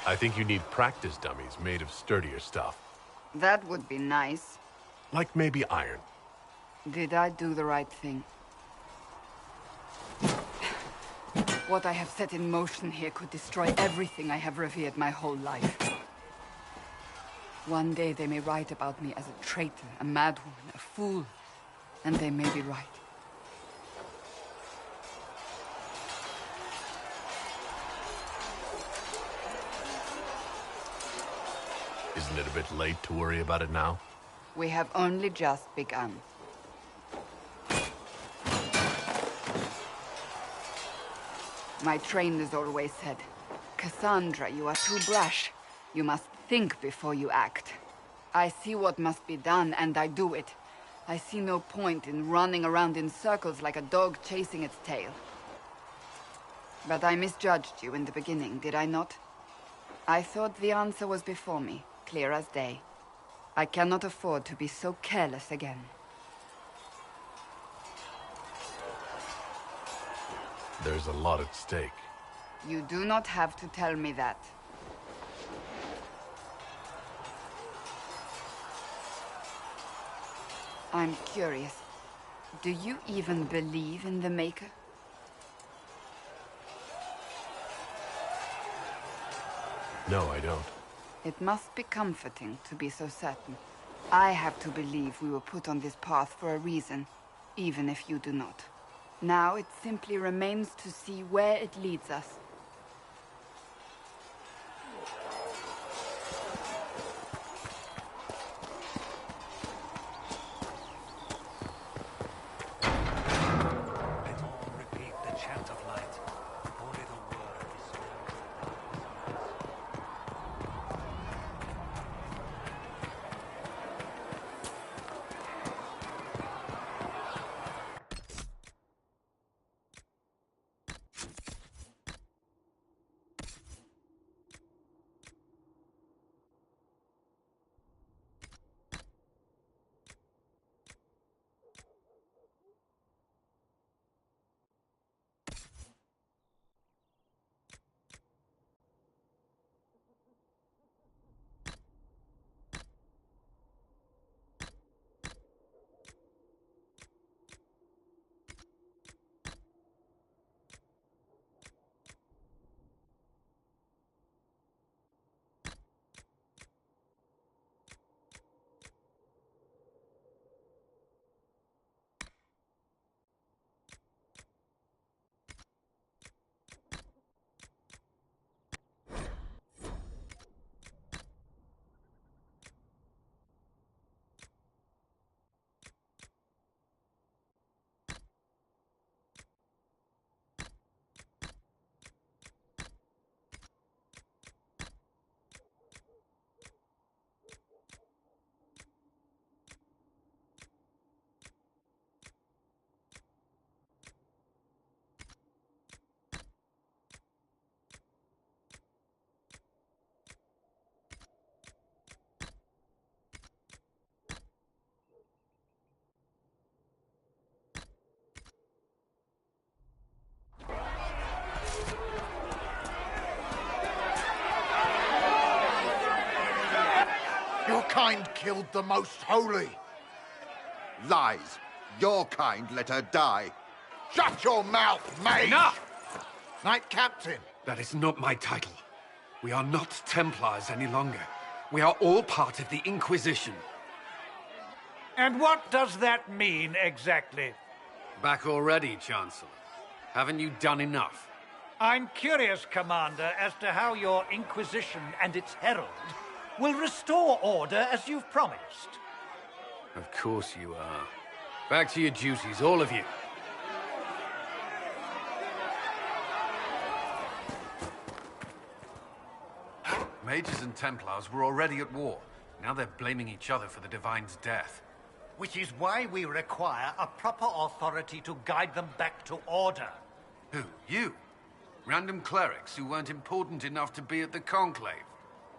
I think you need practice dummies made of sturdier stuff. That would be nice. Like maybe iron. Did I do the right thing? What I have set in motion here could destroy everything I have revered my whole life. One day they may write about me as a traitor, a madwoman, a fool. And they may be right. Isn't it a bit late to worry about it now? We have only just begun. My trainers always said, Cassandra, you are too brash. You must think before you act. I see what must be done, and I do it. I see no point in running around in circles like a dog chasing its tail. But I misjudged you in the beginning, did I not? I thought the answer was before me, clear as day. I cannot afford to be so careless again. There's a lot at stake. You do not have to tell me that. I'm curious. Do you even believe in the Maker? No, I don't. It must be comforting to be so certain. I have to believe we were put on this path for a reason, even if you do not. Now it simply remains to see where it leads us. Your kind killed the most holy. Lies. Your kind let her die. Shut your mouth, mage! Enough! Knight Captain. That is not my title. We are not Templars any longer. We are all part of the Inquisition. And what does that mean, exactly? Back already, Chancellor. Haven't you done enough? I'm curious, Commander, as to how your Inquisition and its herald will restore order as you've promised. Of course you are. Back to your duties, all of you. Mages and Templars were already at war. Now they're blaming each other for the Divine's death. Which is why we require a proper authority to guide them back to order. Who? You? Random clerics who weren't important enough to be at the Conclave?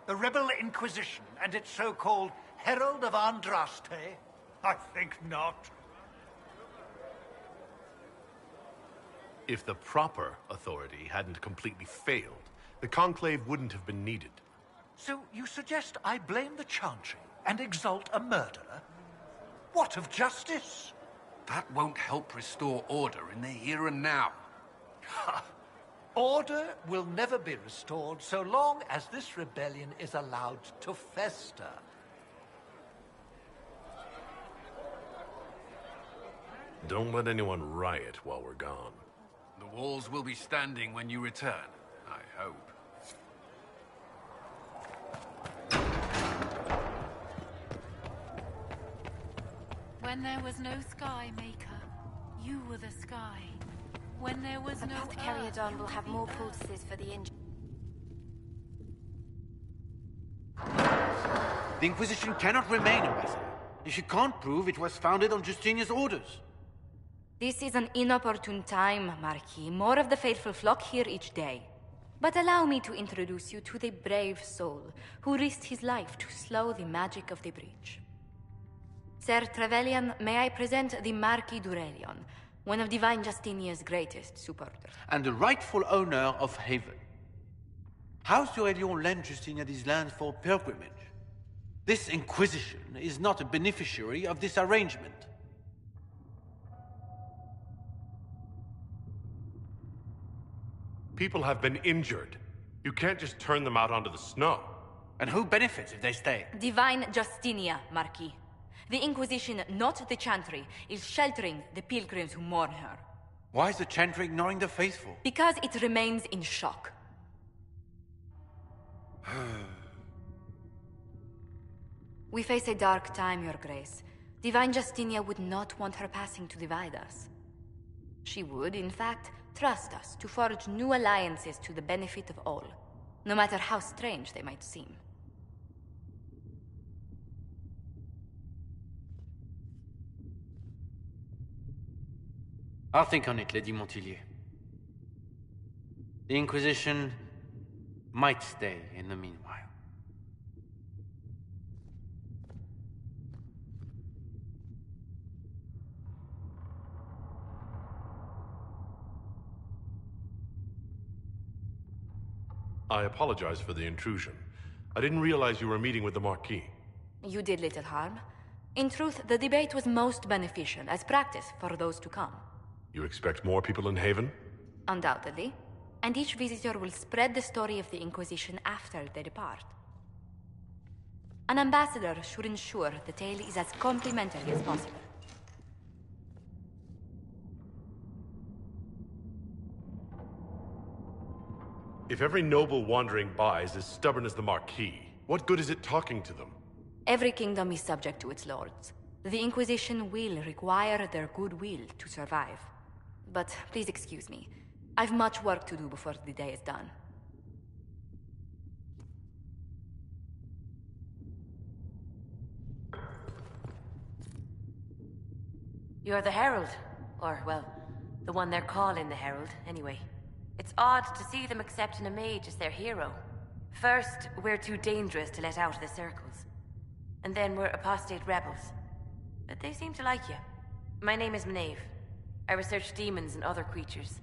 The Rebel Inquisition and its so-called Herald of Andraste? I think not. If the proper authority hadn't completely failed, the Conclave wouldn't have been needed. So you suggest I blame the Chantry and exalt a murderer? What of justice? That won't help restore order in the here and now. Order will never be restored so long as this rebellion is allowed to fester. Don't let anyone riot while we're gone. The walls will be standing when you return, I hope. When there was no sky, Maker, you were the sky. When there was no Apothecary earth, Adon you will were have the more earth. poultices for the injured. The Inquisition cannot remain, Ambassador, if you can't prove it was founded on Justinian's orders. This is an inopportune time, Marquis. More of the faithful flock here each day. But allow me to introduce you to the brave soul who risked his life to slow the magic of the breach. Sir Trevelyan, may I present the Marquis d'Aurelion, one of Divine Justinia's greatest supporters. And the rightful owner of Haven. House d'Aurelion lent Justinia these lands for pilgrimage. This Inquisition is not a beneficiary of this arrangement. People have been injured. You can't just turn them out onto the snow. And who benefits if they stay? Divine Justinia, Marquis. The Inquisition, not the Chantry, is sheltering the pilgrims who mourn her. Why is the Chantry ignoring the faithful? Because it remains in shock. We face a dark time, Your Grace. Divine Justinia would not want her passing to divide us. She would, in fact, trust us to forge new alliances to the benefit of all, no matter how strange they might seem. I'll think on it, Lady Montillier. The Inquisition might stay in the meanwhile. I apologize for the intrusion. I didn't realize you were meeting with the Marquis. You did little harm. In truth, the debate was most beneficial as practice for those to come. You expect more people in Haven? Undoubtedly. And each visitor will spread the story of the Inquisition after they depart. An ambassador should ensure the tale is as complimentary as possible. If every noble wandering by is as stubborn as the Marquis, what good is it talking to them? Every kingdom is subject to its lords. The Inquisition will require their goodwill to survive. But please excuse me. I've much work to do before the day is done. You're the Herald. Or, well, the one they're calling the Herald, anyway. It's odd to see them accepting a mage as their hero. First, we're too dangerous to let out of the circles. And then we're apostate rebels. But they seem to like you. My name is Maeve. I research demons and other creatures.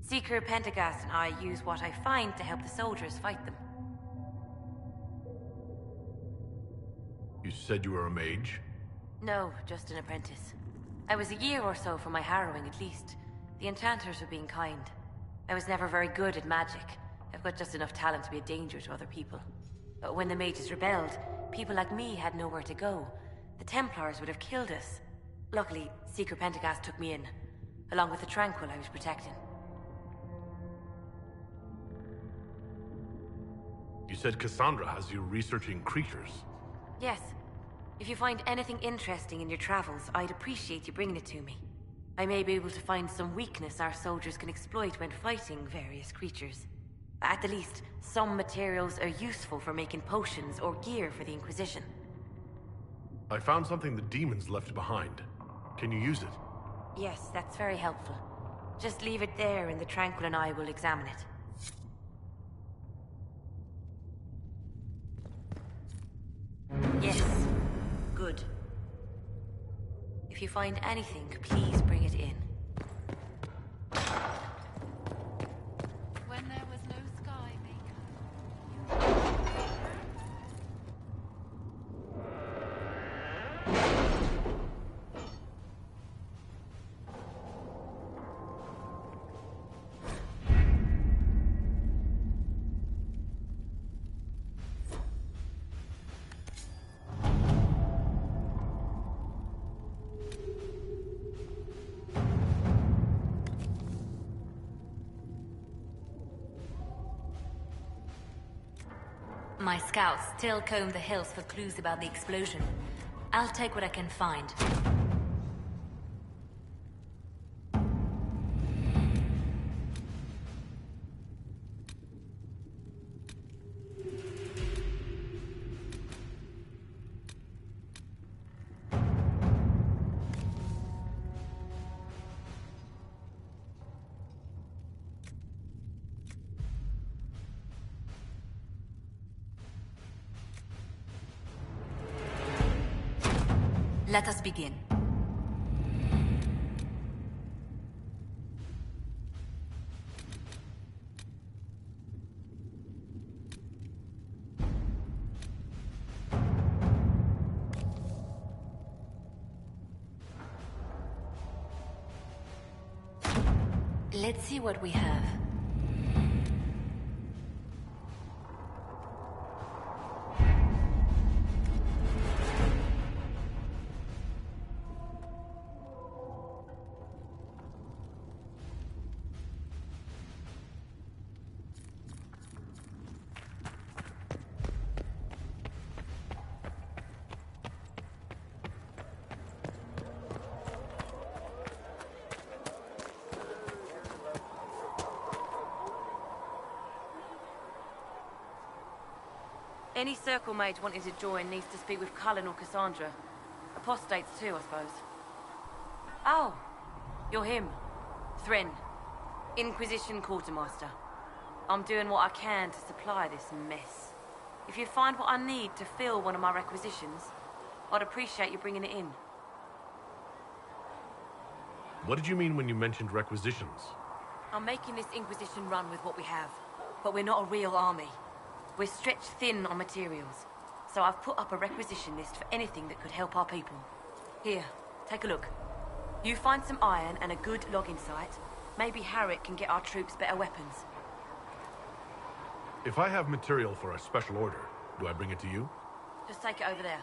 Seeker Pentagast and I use what I find to help the soldiers fight them. You said you were a mage? No, just an apprentice. I was a year or so from my harrowing at least. The enchanters were being kind. I was never very good at magic. I've got just enough talent to be a danger to other people. But when the mages rebelled, people like me had nowhere to go. The Templars would have killed us. Luckily, Seeker Pentagast took me in, along with the Tranquil I was protecting. You said Cassandra has you researching creatures. Yes. If you find anything interesting in your travels, I'd appreciate you bringing it to me. I may be able to find some weakness our soldiers can exploit when fighting various creatures. At the least, some materials are useful for making potions or gear for the Inquisition. I found something the demons left behind. Can you use it? Yes, that's very helpful. Just leave it there and the Tranquil and I will examine it. Yes. Good. If you find anything, please bring it in. When there was no sky, Maker. my scouts still comb the hills for clues about the explosion. I'll take what I can find. Let us begin. Let's see what we have. Any circle mage wanting to join needs to speak with Cullen or Cassandra. Apostates too, I suppose. Oh, you're him. Thren. Inquisition Quartermaster. I'm doing what I can to supply this mess. If you find what I need to fill one of my requisitions, I'd appreciate you bringing it in. What did you mean when you mentioned requisitions? I'm making this Inquisition run with what we have, but we're not a real army. We're stretched thin on materials, so I've put up a requisition list for anything that could help our people. Here, take a look. You find some iron and a good logging site, maybe Harriet can get our troops better weapons. If I have material for a special order, do I bring it to you? Just take it over there.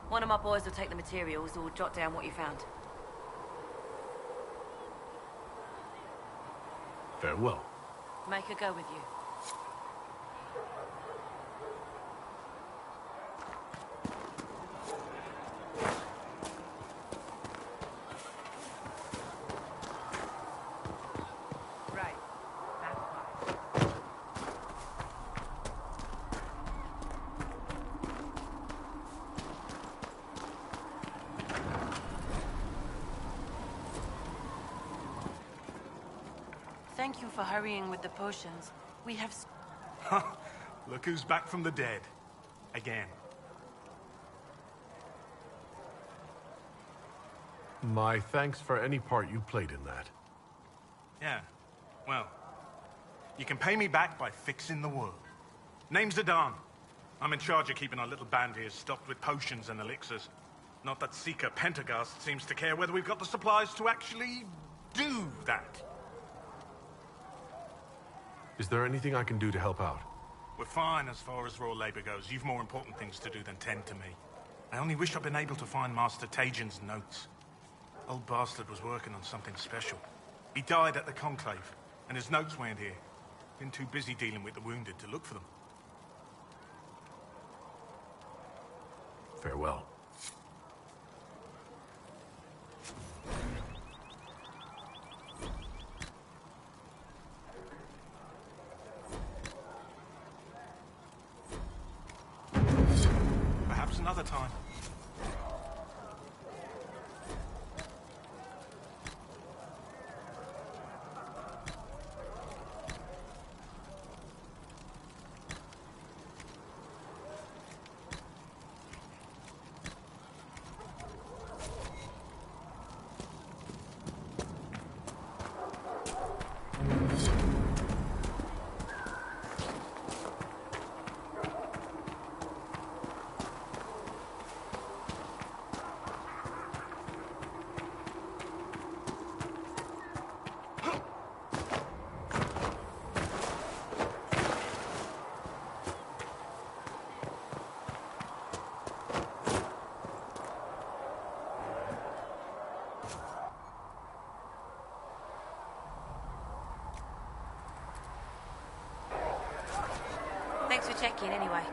One of my boys will take the materials or jot down what you found. Farewell. Make her go with you. Thank you for hurrying with the potions. We have... Look who's back from the dead. Again. My thanks for any part you played in that. Yeah. Well, you can pay me back by fixing the world. Name's Adan. I'm in charge of keeping our little band here stocked with potions and elixirs. Not that Seeker Pentagast seems to care whether we've got the supplies to actually do that. Is there anything I can do to help out? We're fine as far as raw labor goes. You've more important things to do than tend to me. I only wish I'd been able to find Master Tajin's notes. Old bastard was working on something special. He died at the Conclave, and his notes weren't here. Been too busy dealing with the wounded to look for them. Farewell. Perhaps another time. Thanks for checking, anyway.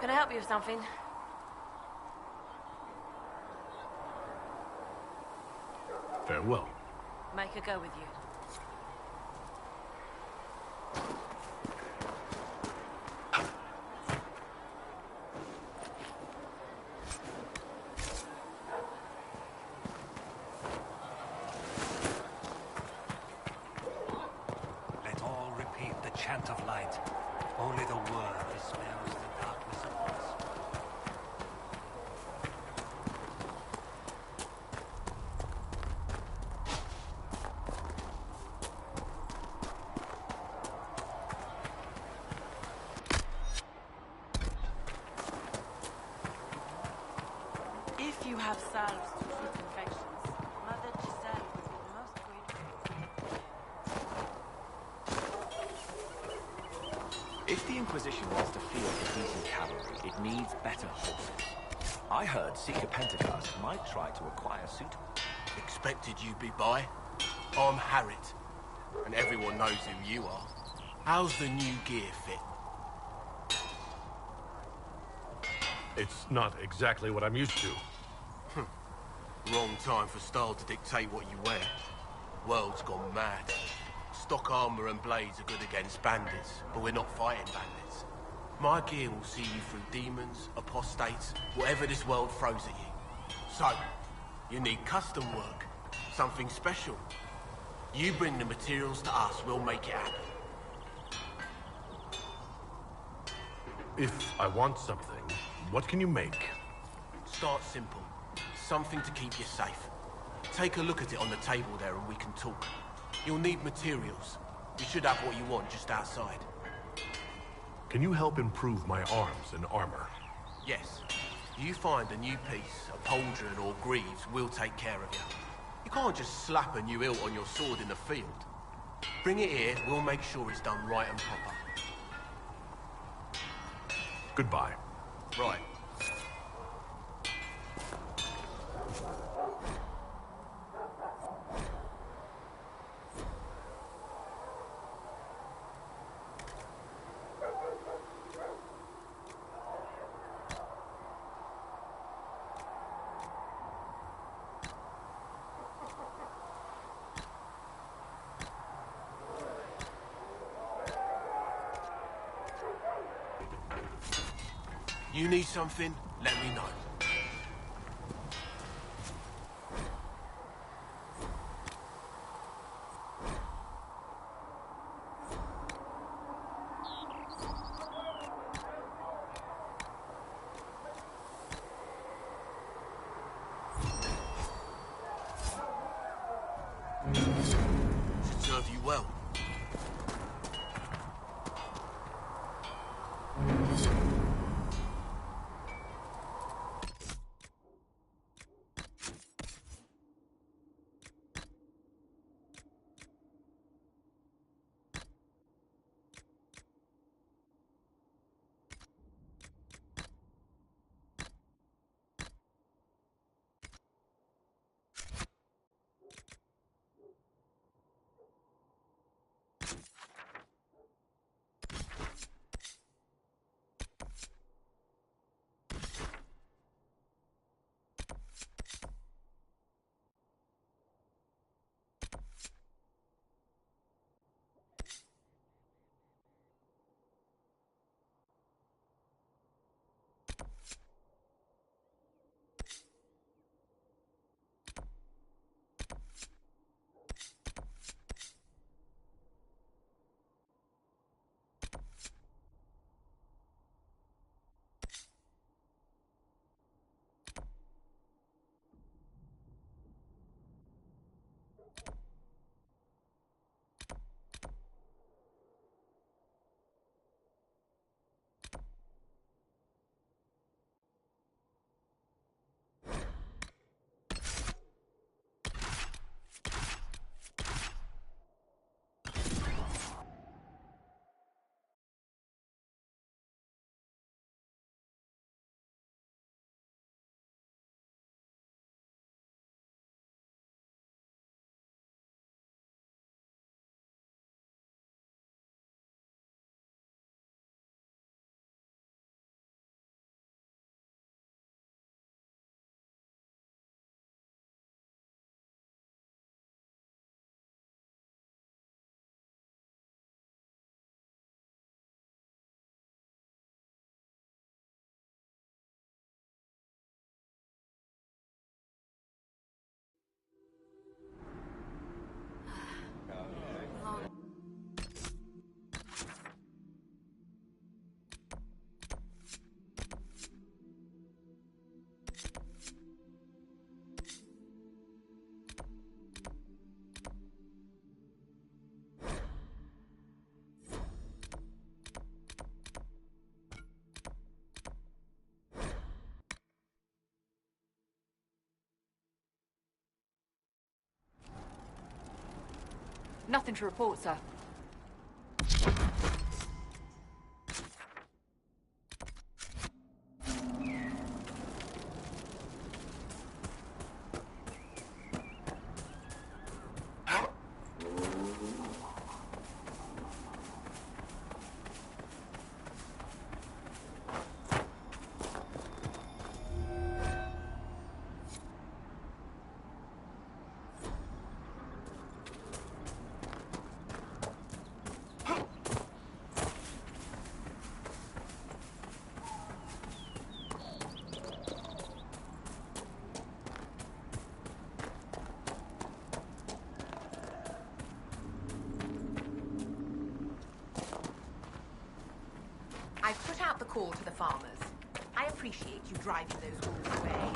Can I help you with something? Farewell. Make her go with you. Let all repeat the chant of light. Only the word dispels the darkness of us. If you have salves to treat infections, Mother Giselle would be most grateful. If the Inquisition wants to field a decent cavalry, it needs better horses. I heard Seeker Pentecost might try to acquire suitable. Expected you'd be by. I'm Harriet, and everyone knows who you are. How's the new gear fit? It's not exactly what I'm used to. Wrong time for style to dictate what you wear. World's gone mad. Stock armor and blades are good against bandits, but we're not fighting bandits. My gear will see you through demons, apostates, whatever this world throws at you. So, you need custom work, something special. You bring the materials to us, we'll make it happen. If I want something, what can you make? Start simple. Something to keep you safe. Take a look at it on the table there and we can talk. You'll need materials. You should have what you want just outside. Can you help improve my arms and armor? Yes. You find a new piece, a pauldron or greaves, we'll take care of you. You can't just slap a new hilt on your sword in the field. Bring it here, we'll make sure it's done right and proper. Goodbye. Right. You need something? Let me know. Should serve you well. Nothing to report, sir. I've put out the call to the farmers. I appreciate you driving those wolves away.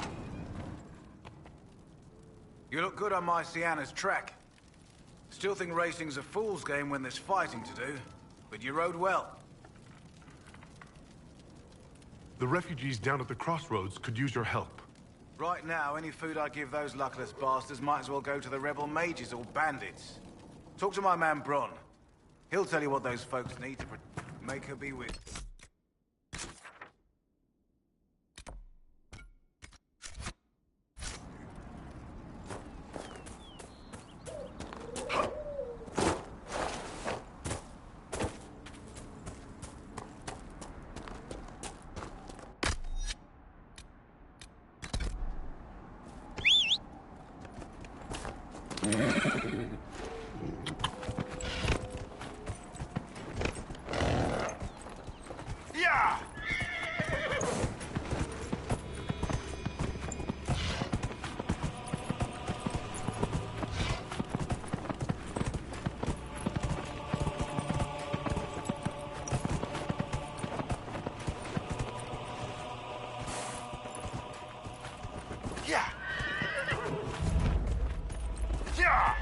You look good on my Sienna's track. Still think racing's a fool's game when there's fighting to do, but you rode well. The refugees down at the crossroads could use your help. Right now, any food I give those luckless bastards might as well go to the rebel mages or bandits. Talk to my man Bron. He'll tell you what those folks need to make her be with. Yeah! Yeah! Yeah!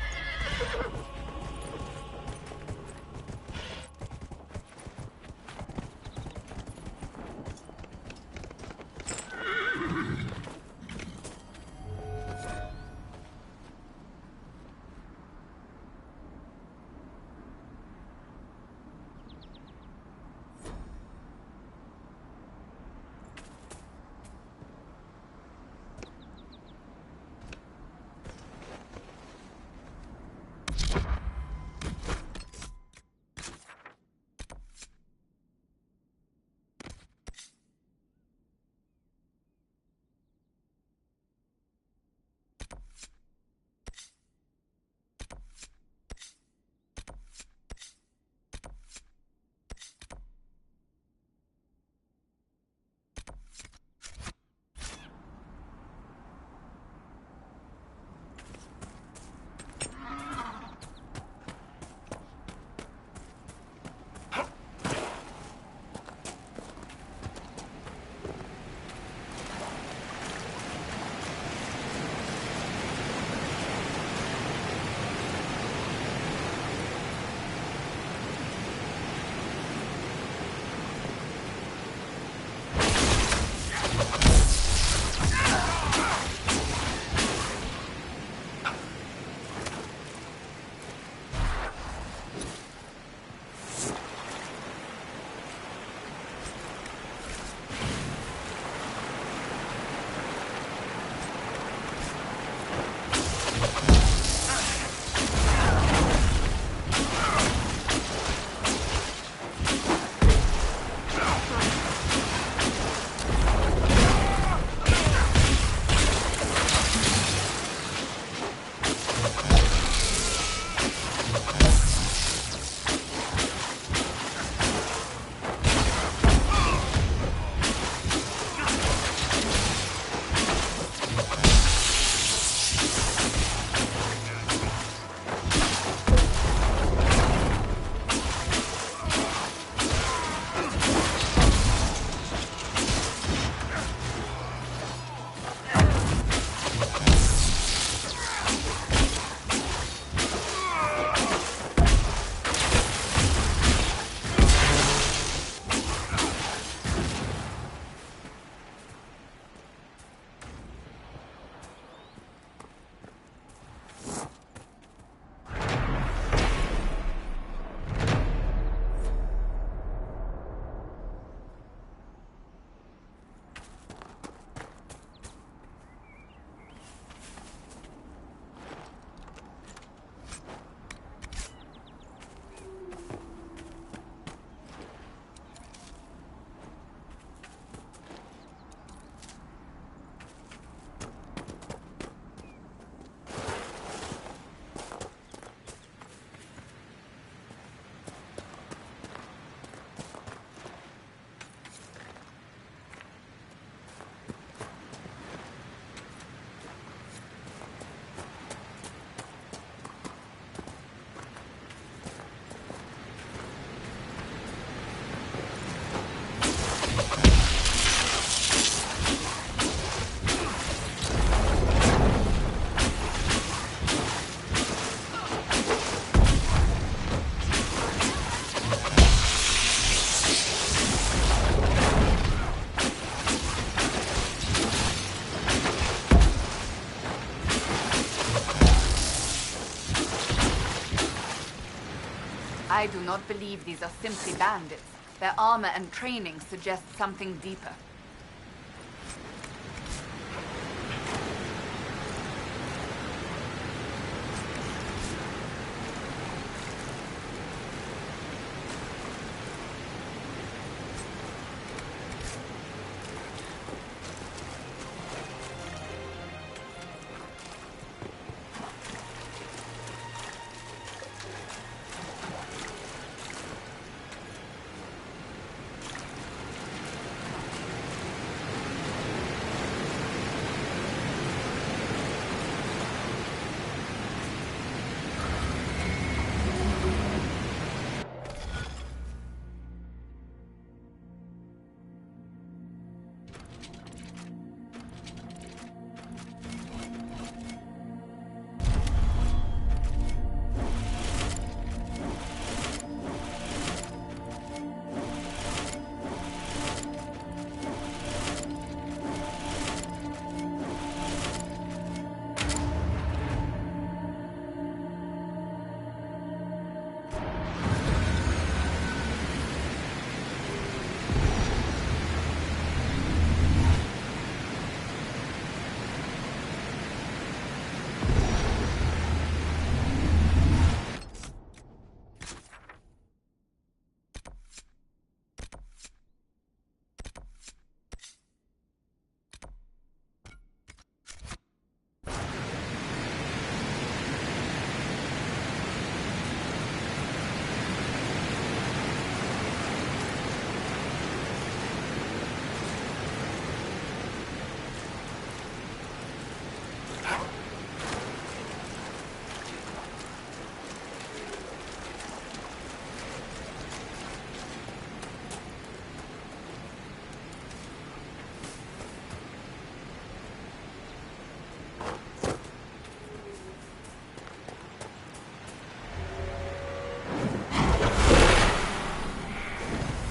I do not believe these are simply bandits. Their armor and training suggest something deeper.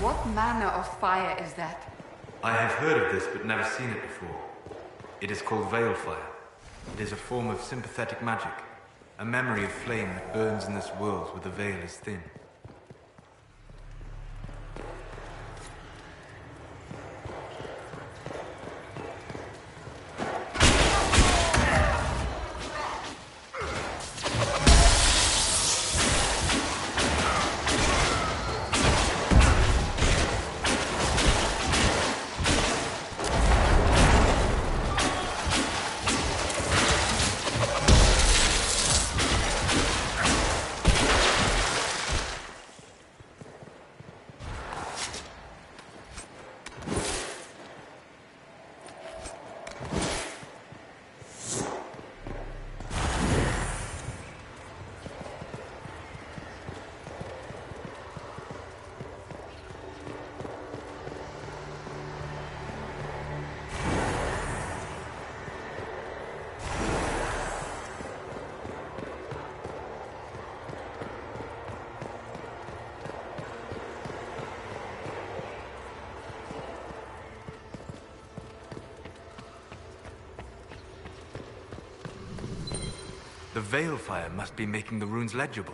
What manner of fire is that? I have heard of this, but never seen it before. It is called Veil Fire. It is a form of sympathetic magic, a memory of flame that burns in this world where the veil is thin. The Veil Fire must be making the runes legible.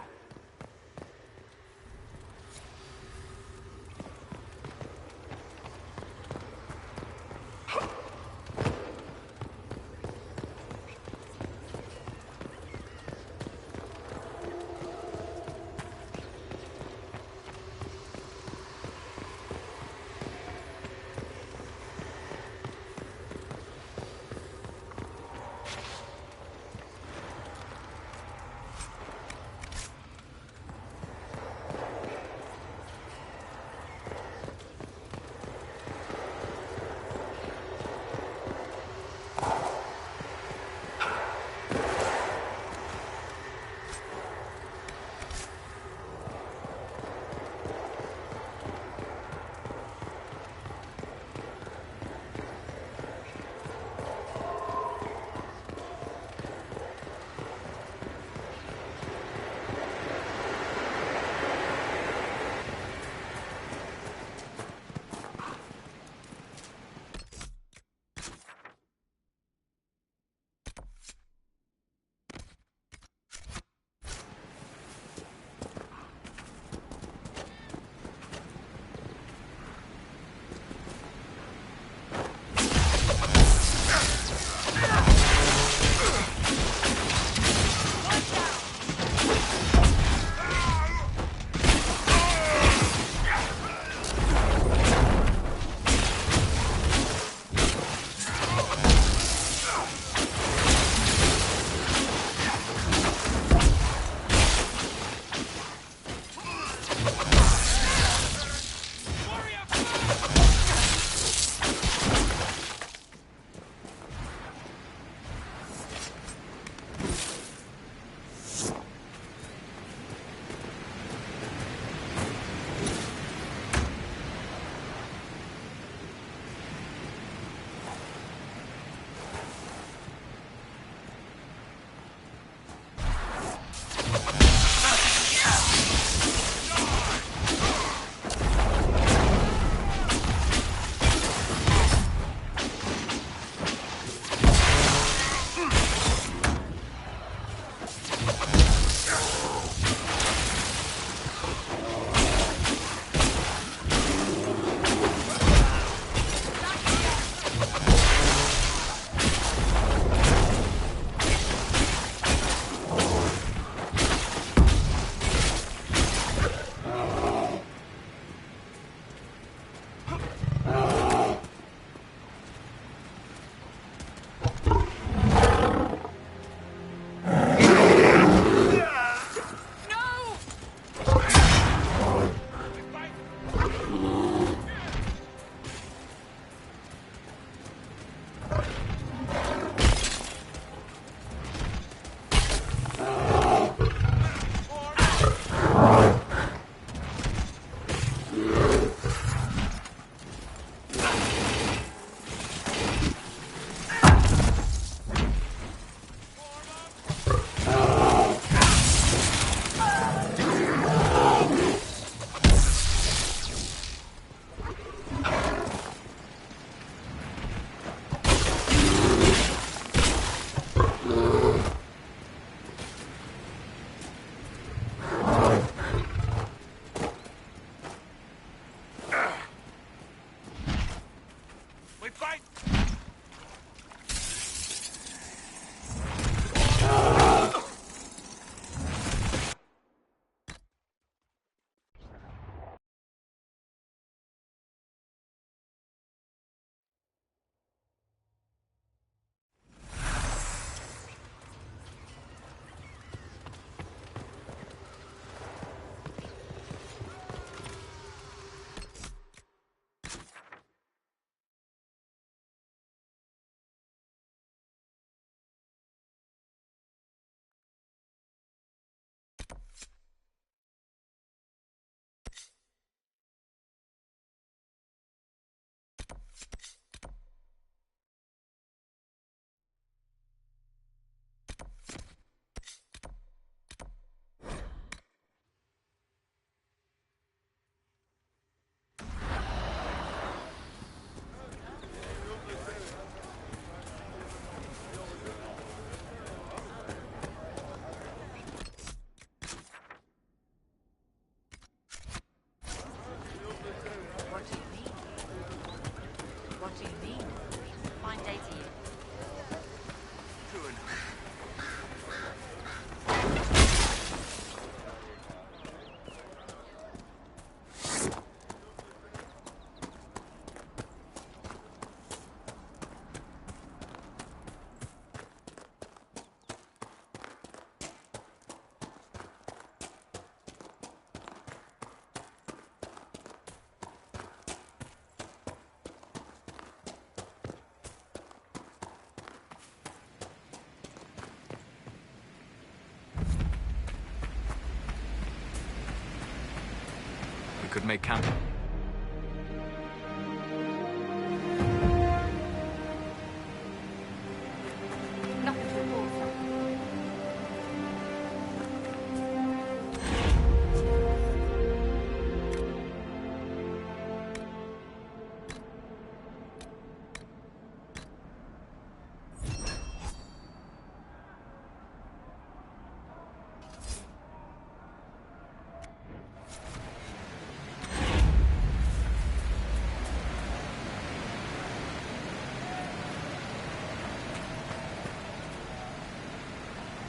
could make camp.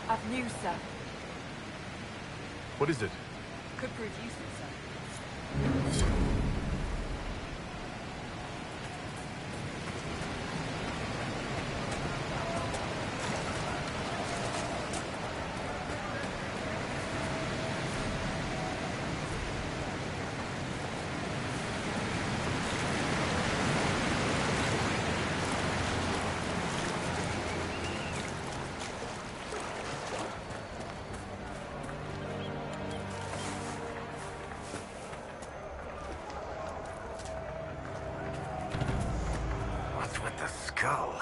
I've news, sir. What is it? Could prove useful, sir. Skull.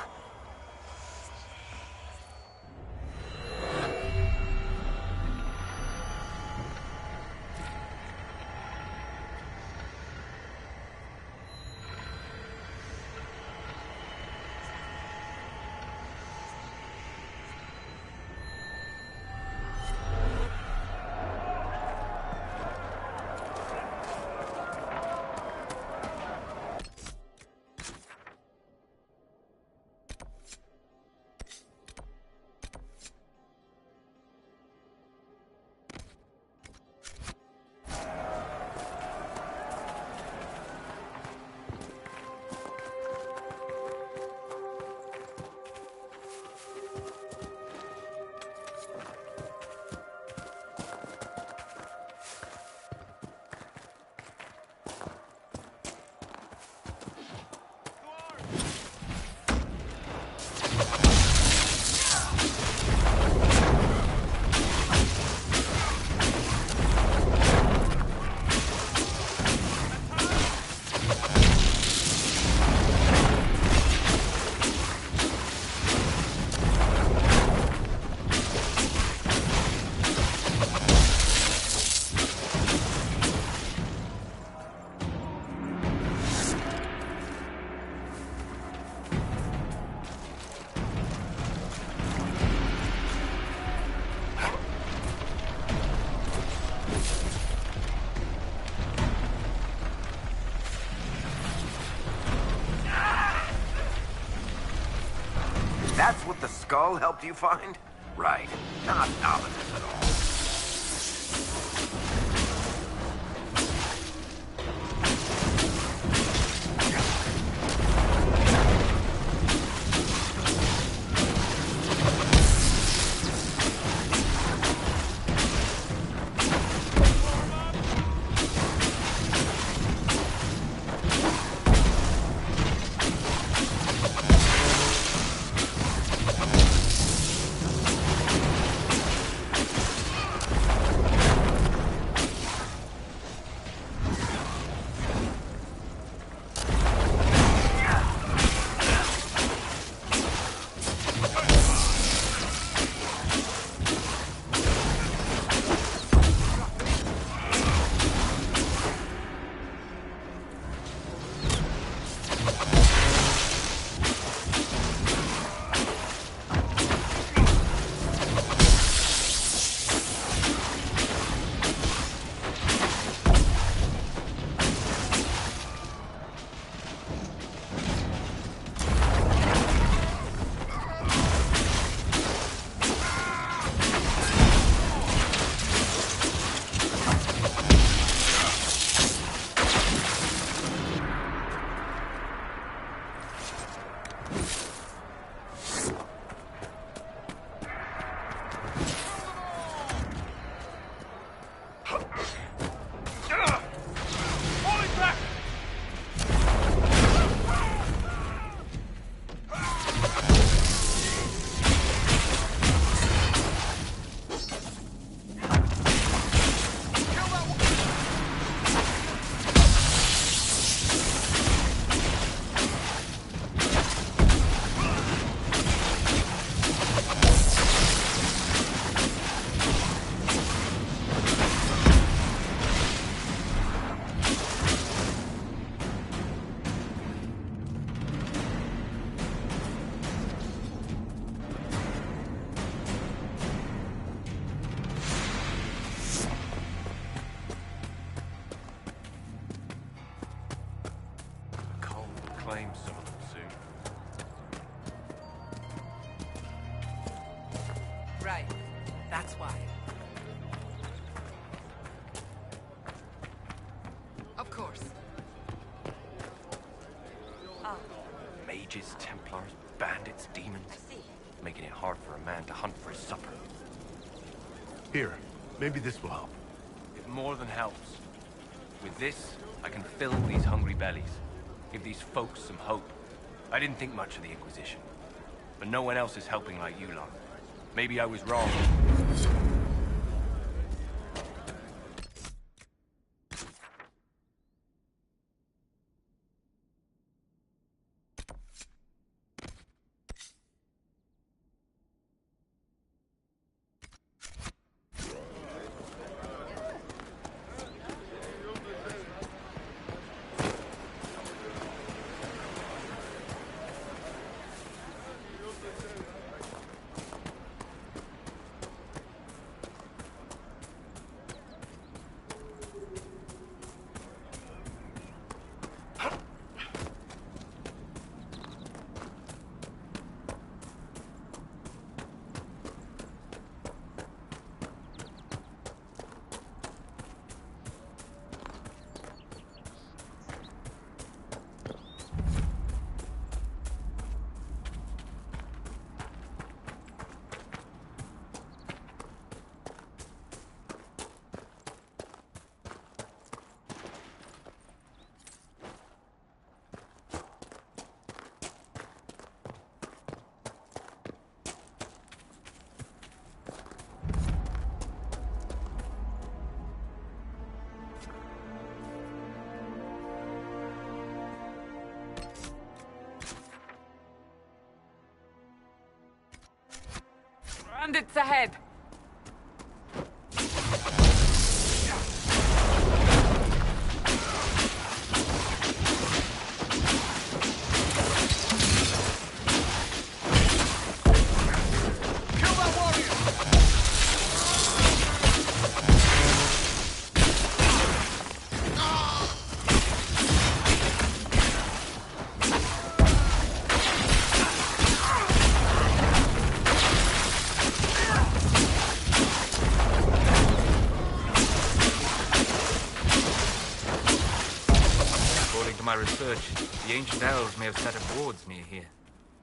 That's what the skull helped you find? Right. Not ominous at all. claim some of them soon. Right. That's why. Of course. Oh. Mages, Templars, bandits, demons. I see. Making it hard for a man to hunt for his supper. Here, maybe this will help. It more than helps. With this, I can fill these hungry bellies. Give these folks some hope. I didn't think much of the Inquisition. But no one else is helping like you lot. Maybe I was wrong. Bandits ahead! My research, the ancient elves may have set up wards near here.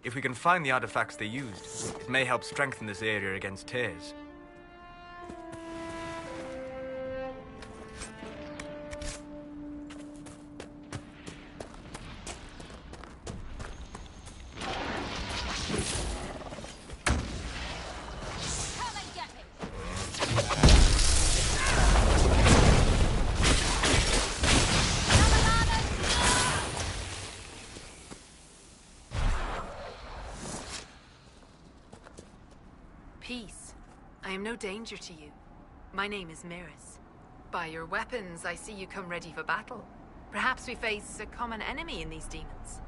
If we can find the artifacts they used, it may help strengthen this area against tears. Peace. I am no danger to you. My name is Miris. By your weapons, I see you come ready for battle. Perhaps we face a common enemy in these demons.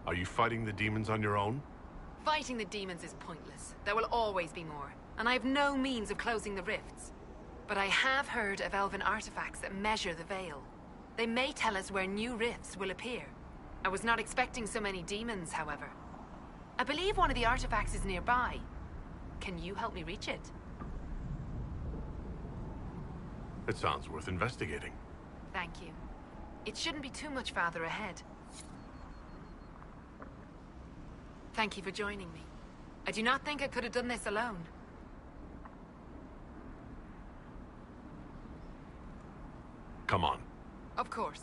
Are you fighting the demons on your own? Fighting the demons is pointless. There will always be more, and I have no means of closing the rifts. But I have heard of elven artifacts that measure the veil. They may tell us where new rifts will appear. I was not expecting so many demons, however. I believe one of the artifacts is nearby. Can you help me reach it? It sounds worth investigating. Thank you. It shouldn't be too much farther ahead. Thank you for joining me. I do not think I could have done this alone. Come on. Of course.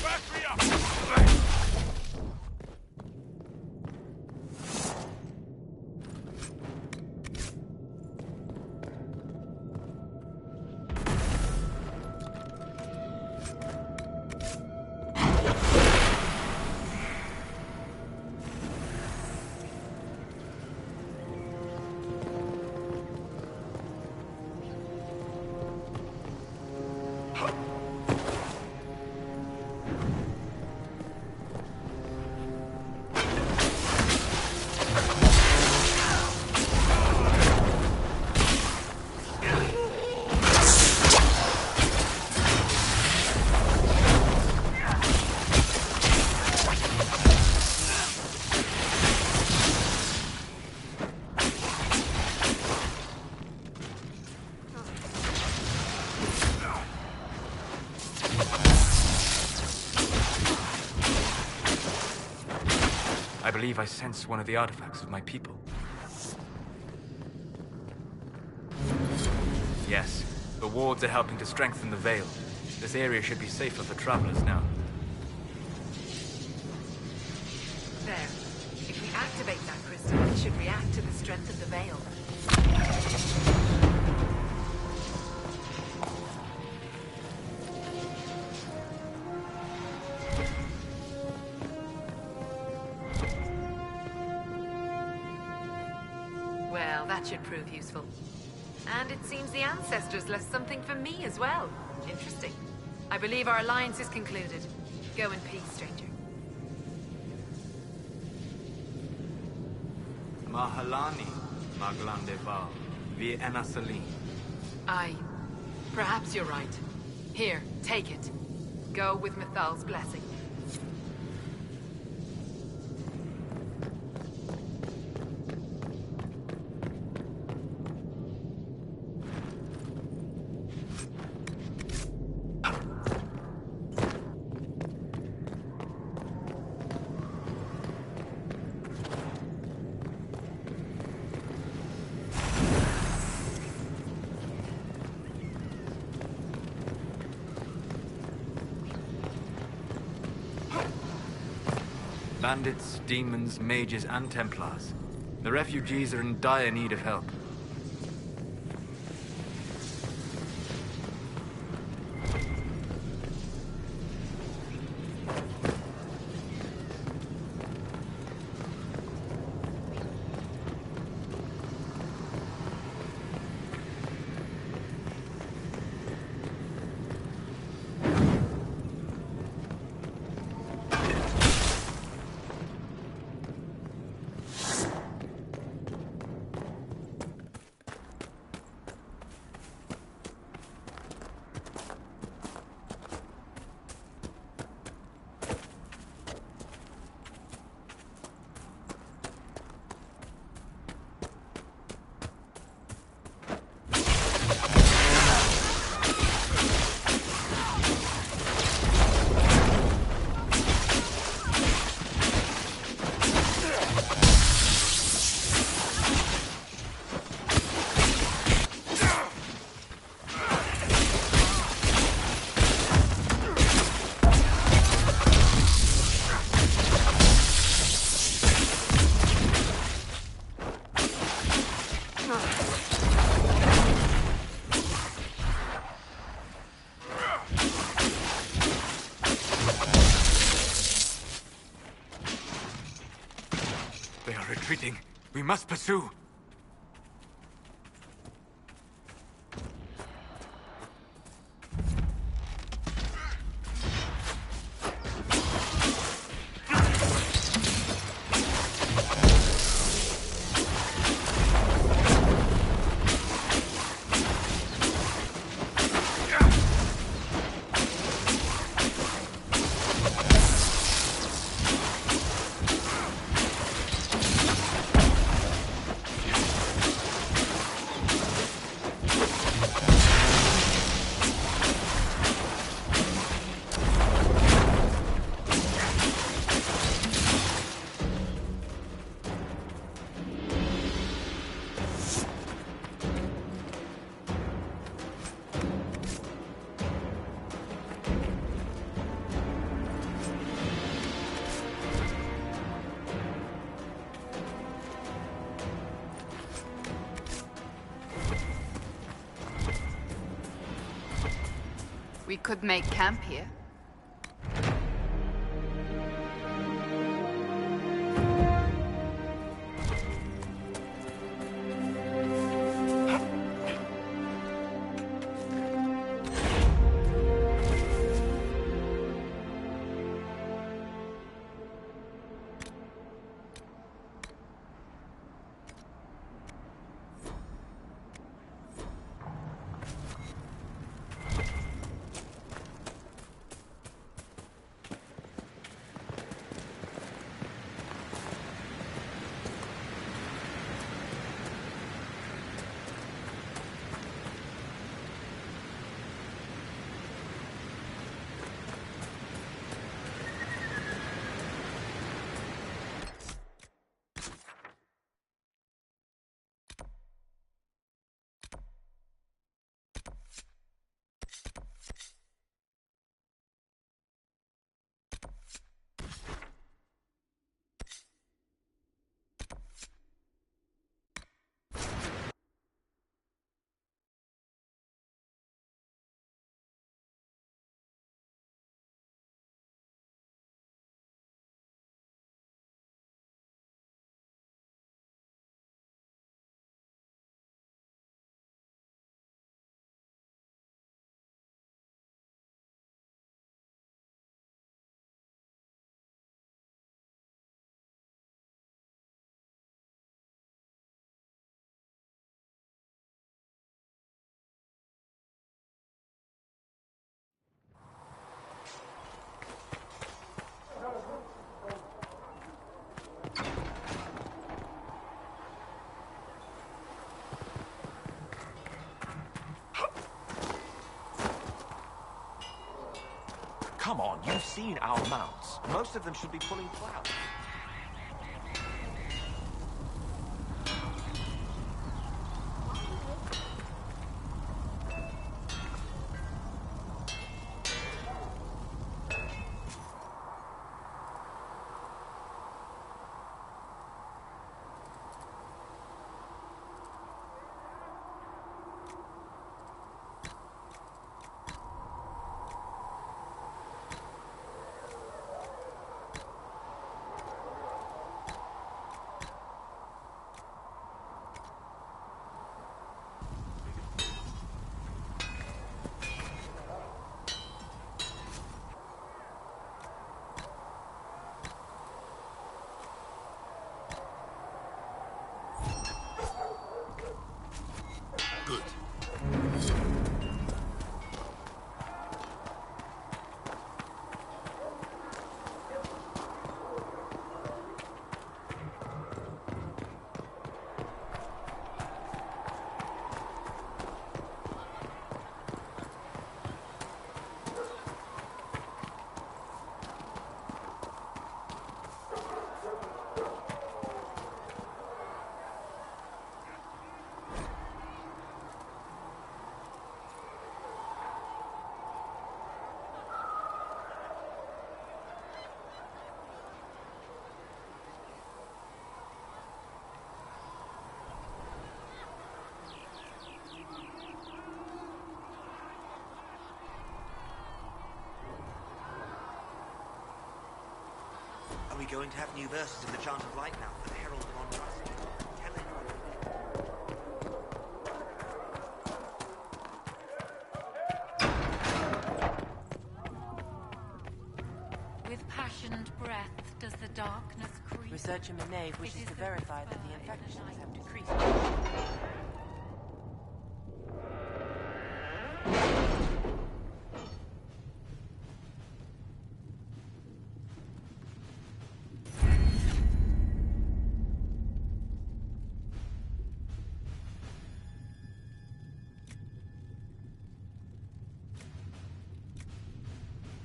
Back me up! I believe I sense one of the artifacts of my people. Yes, the wards are helping to strengthen the Veil. This area should be safer for travelers now. There. If we activate that crystal, it should react to the strength of the Veil. Well, that should prove useful. And it seems the ancestors left something for me as well. Interesting. I believe our alliance is concluded. Go in peace, stranger. Mahalani, Maglandeval, vi Enasalim. Perhaps you're right. Here, take it. Go with Mithal's blessing. Bandits, demons, mages, and Templars. The refugees are in dire need of help. Retreating. We must pursue. We could make camp here. come on, you've seen our mounts. Most of them should be pulling plows. Are we going to have new verses in the Chant of Light now for the Herald of Onrust? With passionate breath does the darkness creep. Researcher Menave wishes to verify that the infections have decreased.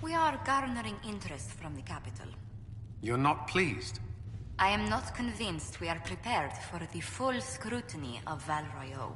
We are garnering interest from the capital. You're not pleased? I am not convinced we are prepared for the full scrutiny of Val Royeaux.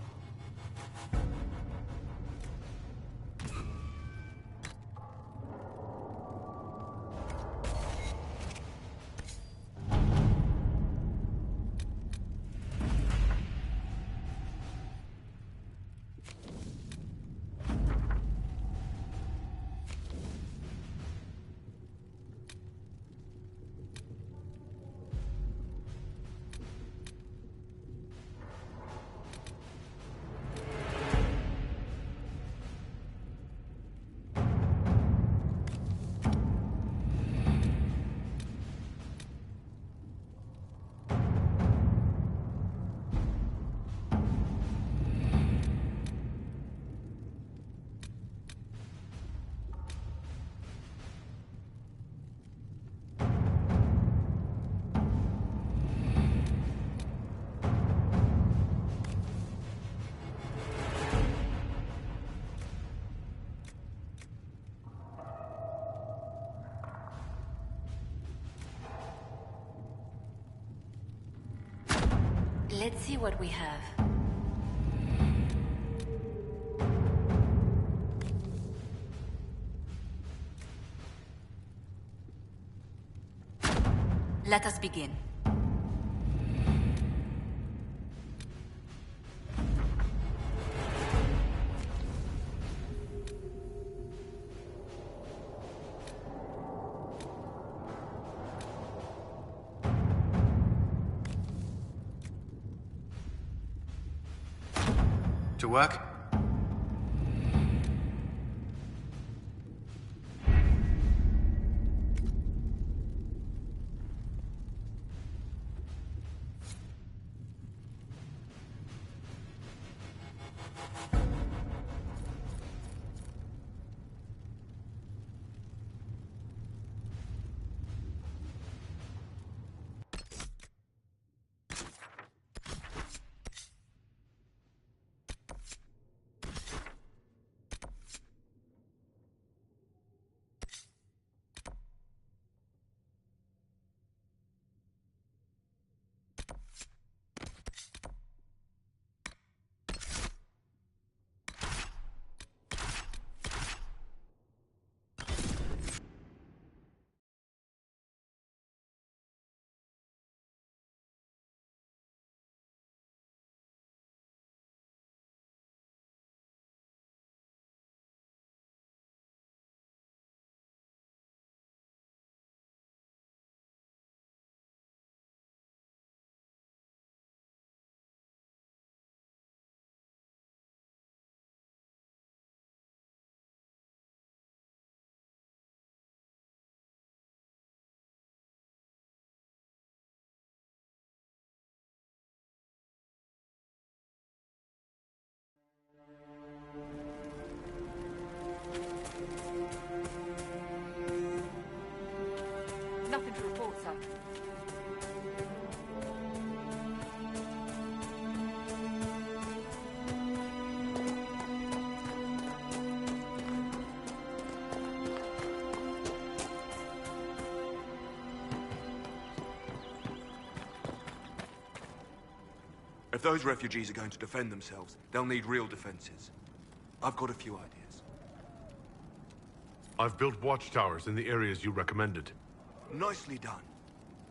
Let's see what we have. Let us begin. To work? If those refugees are going to defend themselves, they'll need real defenses. I've got a few ideas. I've built watchtowers in the areas you recommended. Nicely done.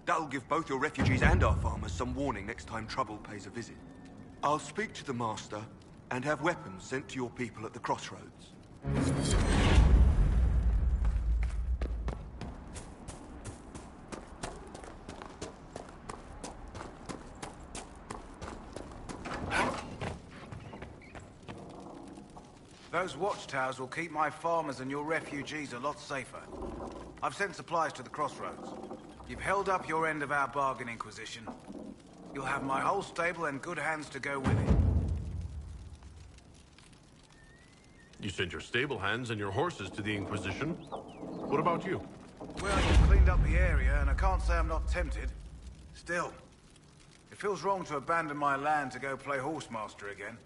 That'll give both your refugees and our farmers some warning next time trouble pays a visit. I'll speak to the Master and have weapons sent to your people at the crossroads. Those watchtowers will keep my farmers and your refugees a lot safer. I've sent supplies to the crossroads. You've held up your end of our bargain, Inquisition. You'll have my whole stable and good hands to go with it. You sent your stable hands and your horses to the Inquisition. What about you? Well, you've cleaned up the area, and I can't say I'm not tempted. Still, it feels wrong to abandon my land to go play horsemaster again.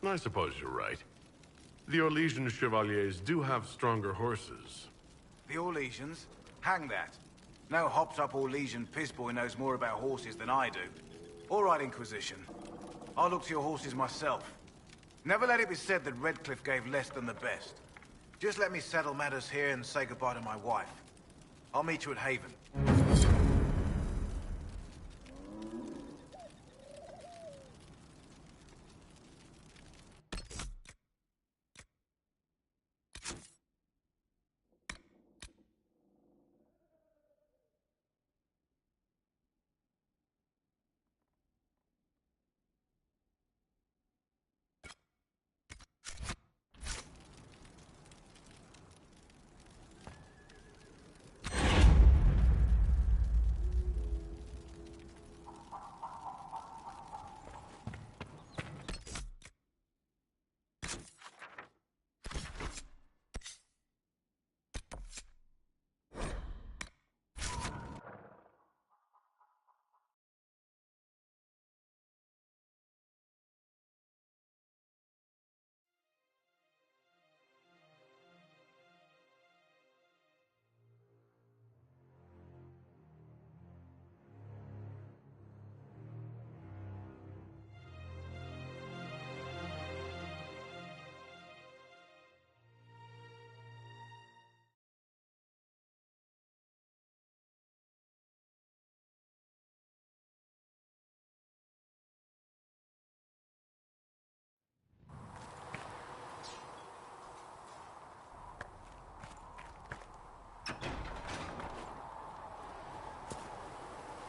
I suppose you're right. The Orlesian Chevaliers do have stronger horses. The Orlesians? Hang that. No hopped-up Orlesian pissboy knows more about horses than I do. All right, Inquisition. I'll look to your horses myself. Never let it be said that Redcliffe gave less than the best. Just let me settle matters here and say goodbye to my wife. I'll meet you at Haven.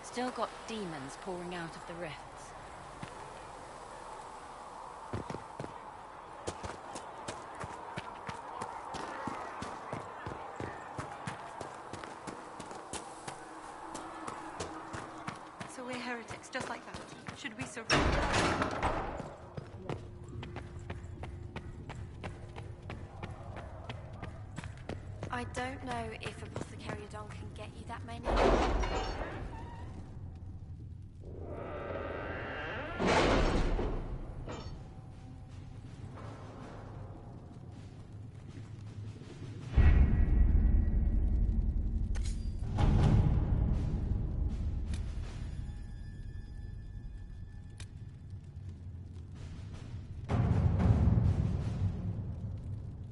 Still got demons pouring out of the rifts. So we're heretics, just like that. Should we surrender? I don't know if Apothecariodon can get you that many.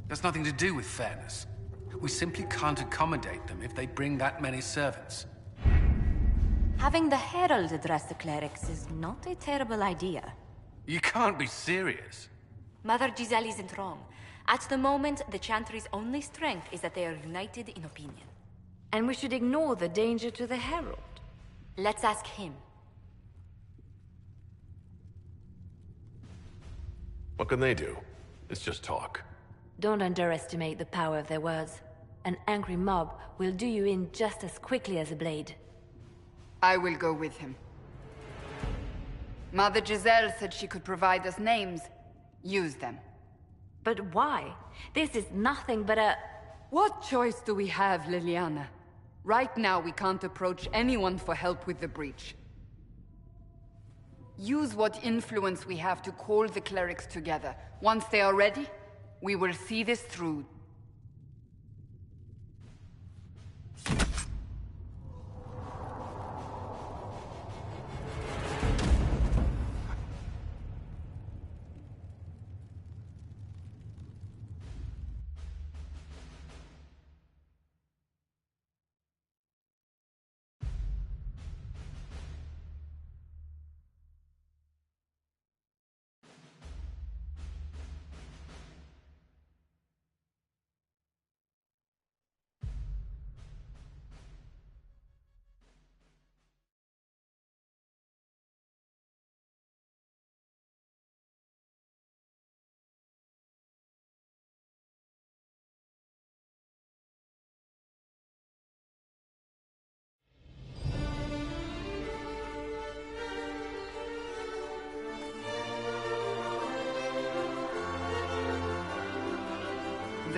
That's nothing to do with fairness. We simply can't accommodate them if they bring that many servants. Having the Herald address the clerics is not a terrible idea. You can't be serious. Mother Giselle isn't wrong. At the moment, the Chantry's only strength is that they are united in opinion. And we should ignore the danger to the Herald. Let's ask him. What can they do? It's just talk. Don't underestimate the power of their words. An angry mob will do you in just as quickly as a blade. I will go with him. Mother Giselle said she could provide us names. Use them. But why? This is nothing but a... What choice do we have, Liliana? Right now, we can't approach anyone for help with the breach. Use what influence we have to call the clerics together. Once they are ready, we will see this through.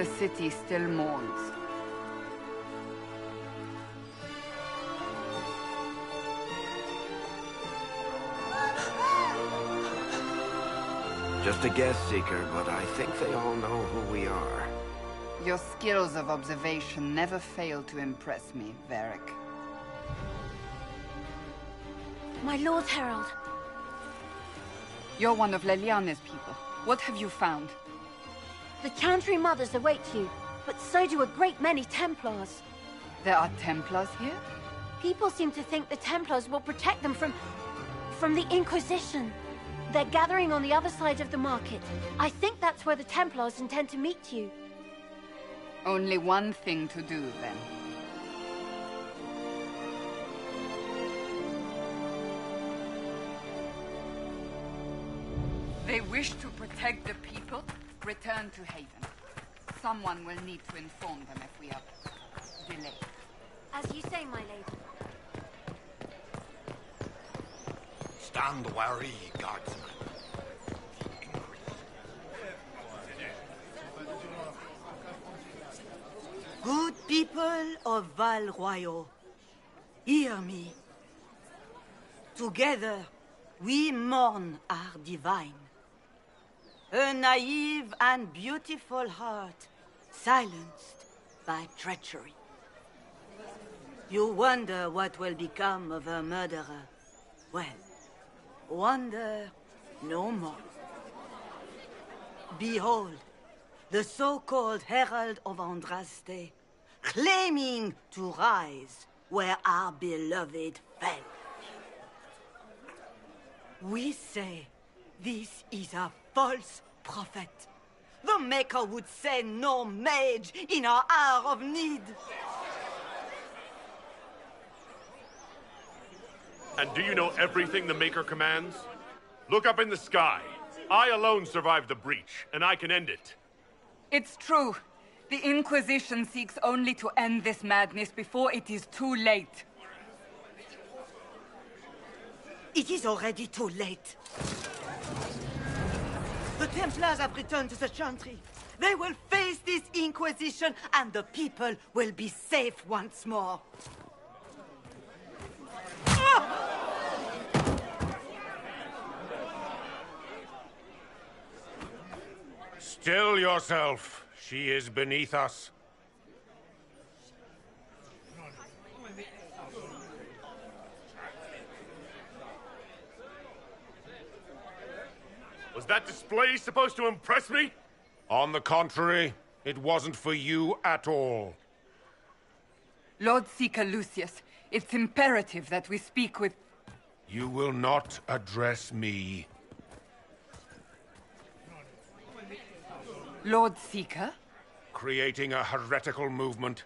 The city still mourns. Just a guess, Seeker, but I think they all know who we are. Your skills of observation never fail to impress me, Varric. My Lord Herald. You're one of Leliane's people. What have you found? The Chantry Mothers await you, but so do a great many Templars. There are Templars here? People seem to think the Templars will protect them from the Inquisition. They're gathering on the other side of the market. I think that's where the Templars intend to meet you. Only one thing to do, then. They wish to protect the people. Return to Haven. Someone will need to inform them if we are delayed. As you say, my lady. Stand wary, guardsman. Good people of Val Royal, hear me. Together, we mourn our divine. A naive and beautiful heart, silenced by treachery. You wonder what will become of a murderer. Well, wonder no more. Behold, the so-called Herald of Andraste, claiming to rise where our beloved fell. We say this is a false prophet. The Maker would send no mage in our hour of need. And do you know everything the Maker commands? Look up in the sky. I alone survived the breach, and I can end it. It's true. The Inquisition seeks only to end this madness before it is too late. It is already too late. The Templars have returned to the Chantry. They will face this Inquisition, and the people will be safe once more. Still yourself. She is beneath us. Was that display supposed to impress me? On the contrary, it wasn't for you at all. Lord Seeker Lucius, it's imperative that we speak with... You will not address me. Lord Seeker? Creating a heretical movement.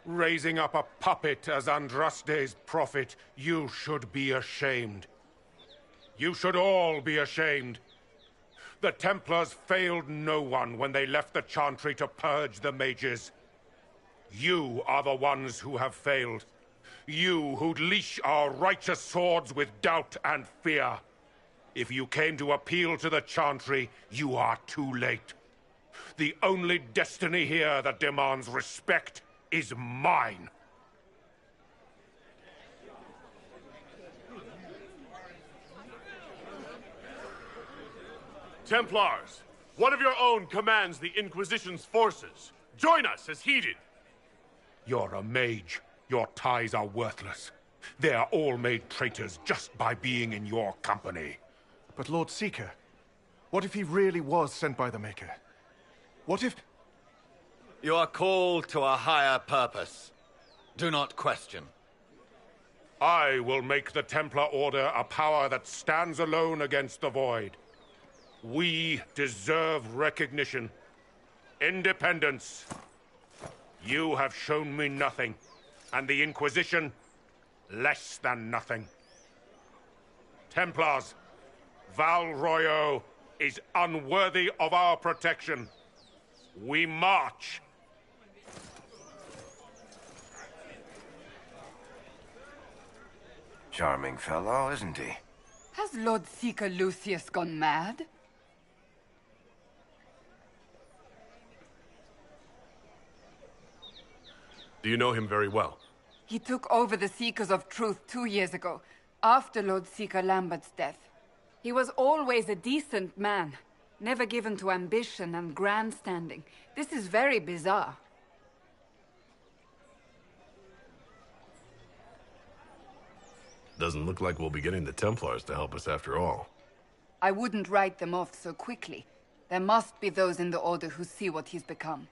Raising up a puppet as Andraste's prophet. You should be ashamed. You should all be ashamed. The Templars failed no one when they left the Chantry to purge the mages. You are the ones who have failed. You who'd leash our righteous swords with doubt and fear. If you came to appeal to the Chantry, you are too late. The only destiny here that demands respect is mine. Templars, one of your own commands the Inquisition's forces. Join us as heeded. You're a mage. Your ties are worthless. They are all made traitors just by being in your company. But Lord Seeker, what if he really was sent by the Maker? What if... You are called to a higher purpose. Do not question. I will make the Templar Order a power that stands alone against the Void. We deserve recognition. Independence. You have shown me nothing, and the Inquisition, less than nothing. Templars, Val Royal is unworthy of our protection. We march. Charming fellow, isn't he? Has Lord Seeker Lucius gone mad? Do you know him very well? He took over the Seekers of Truth 2 years ago, after Lord Seeker Lambert's death. He was always a decent man, never given to ambition and grandstanding. This is very bizarre. Doesn't look like we'll be getting the Templars to help us after all. I wouldn't write them off so quickly. There must be those in the Order who see what he's become.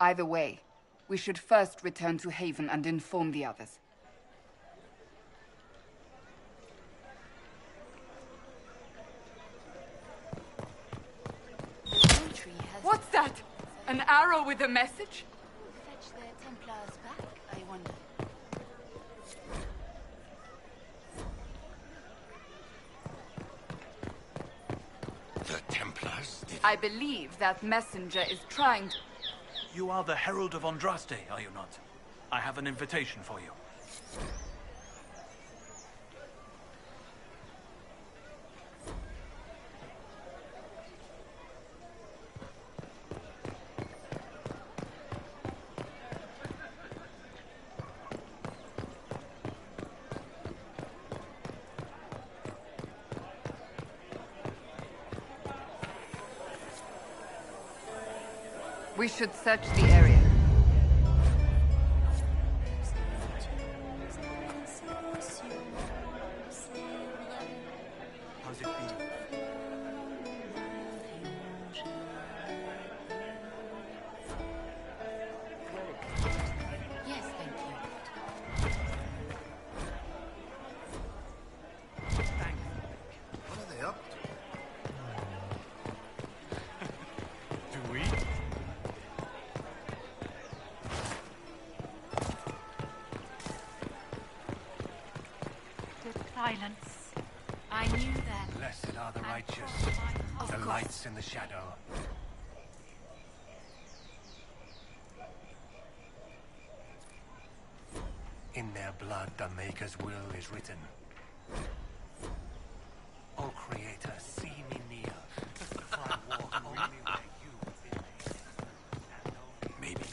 Either way, we should first return to Haven and inform the others. What's that? An arrow with a message? Fetch the Templars back, I wonder. The Templars did... I believe that messenger is trying to... You are the Herald of Andraste, are you not? I have an invitation for you. We should search the area. How's it been? Yes, thank you. What are they up to? Do we? Silence. I knew that. Blessed are the righteous, the lights in the shadow. In their blood, the Maker's will is written. O Creator, see me near, for I walk only where you bid me. Maybe.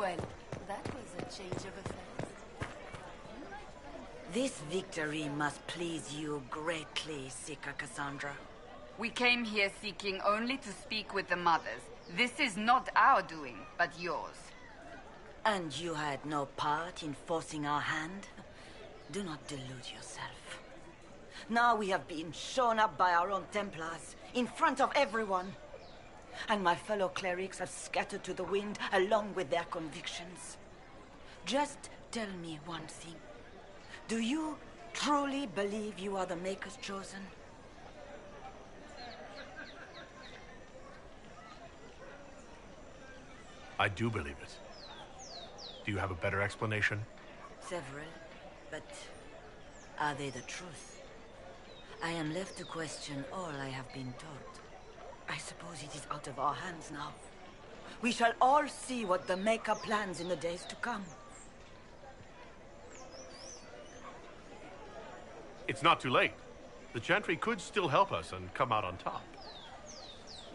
Well, that was a change of affairs. This victory must please you greatly, Seeker Cassandra. We came here seeking only to speak with the mothers. This is not our doing, but yours. And you had no part in forcing our hand? Do not delude yourself. Now we have been shown up by our own Templars, in front of everyone. And my fellow clerics have scattered to the wind along with their convictions. Just tell me one thing. Do you truly believe you are the Maker's chosen? I do believe it. Do you have a better explanation? Several, but are they the truth? I am left to question all I have been taught. I suppose it is out of our hands now. We shall all see what the Maker plans in the days to come. It's not too late. The Chantry could still help us and come out on top.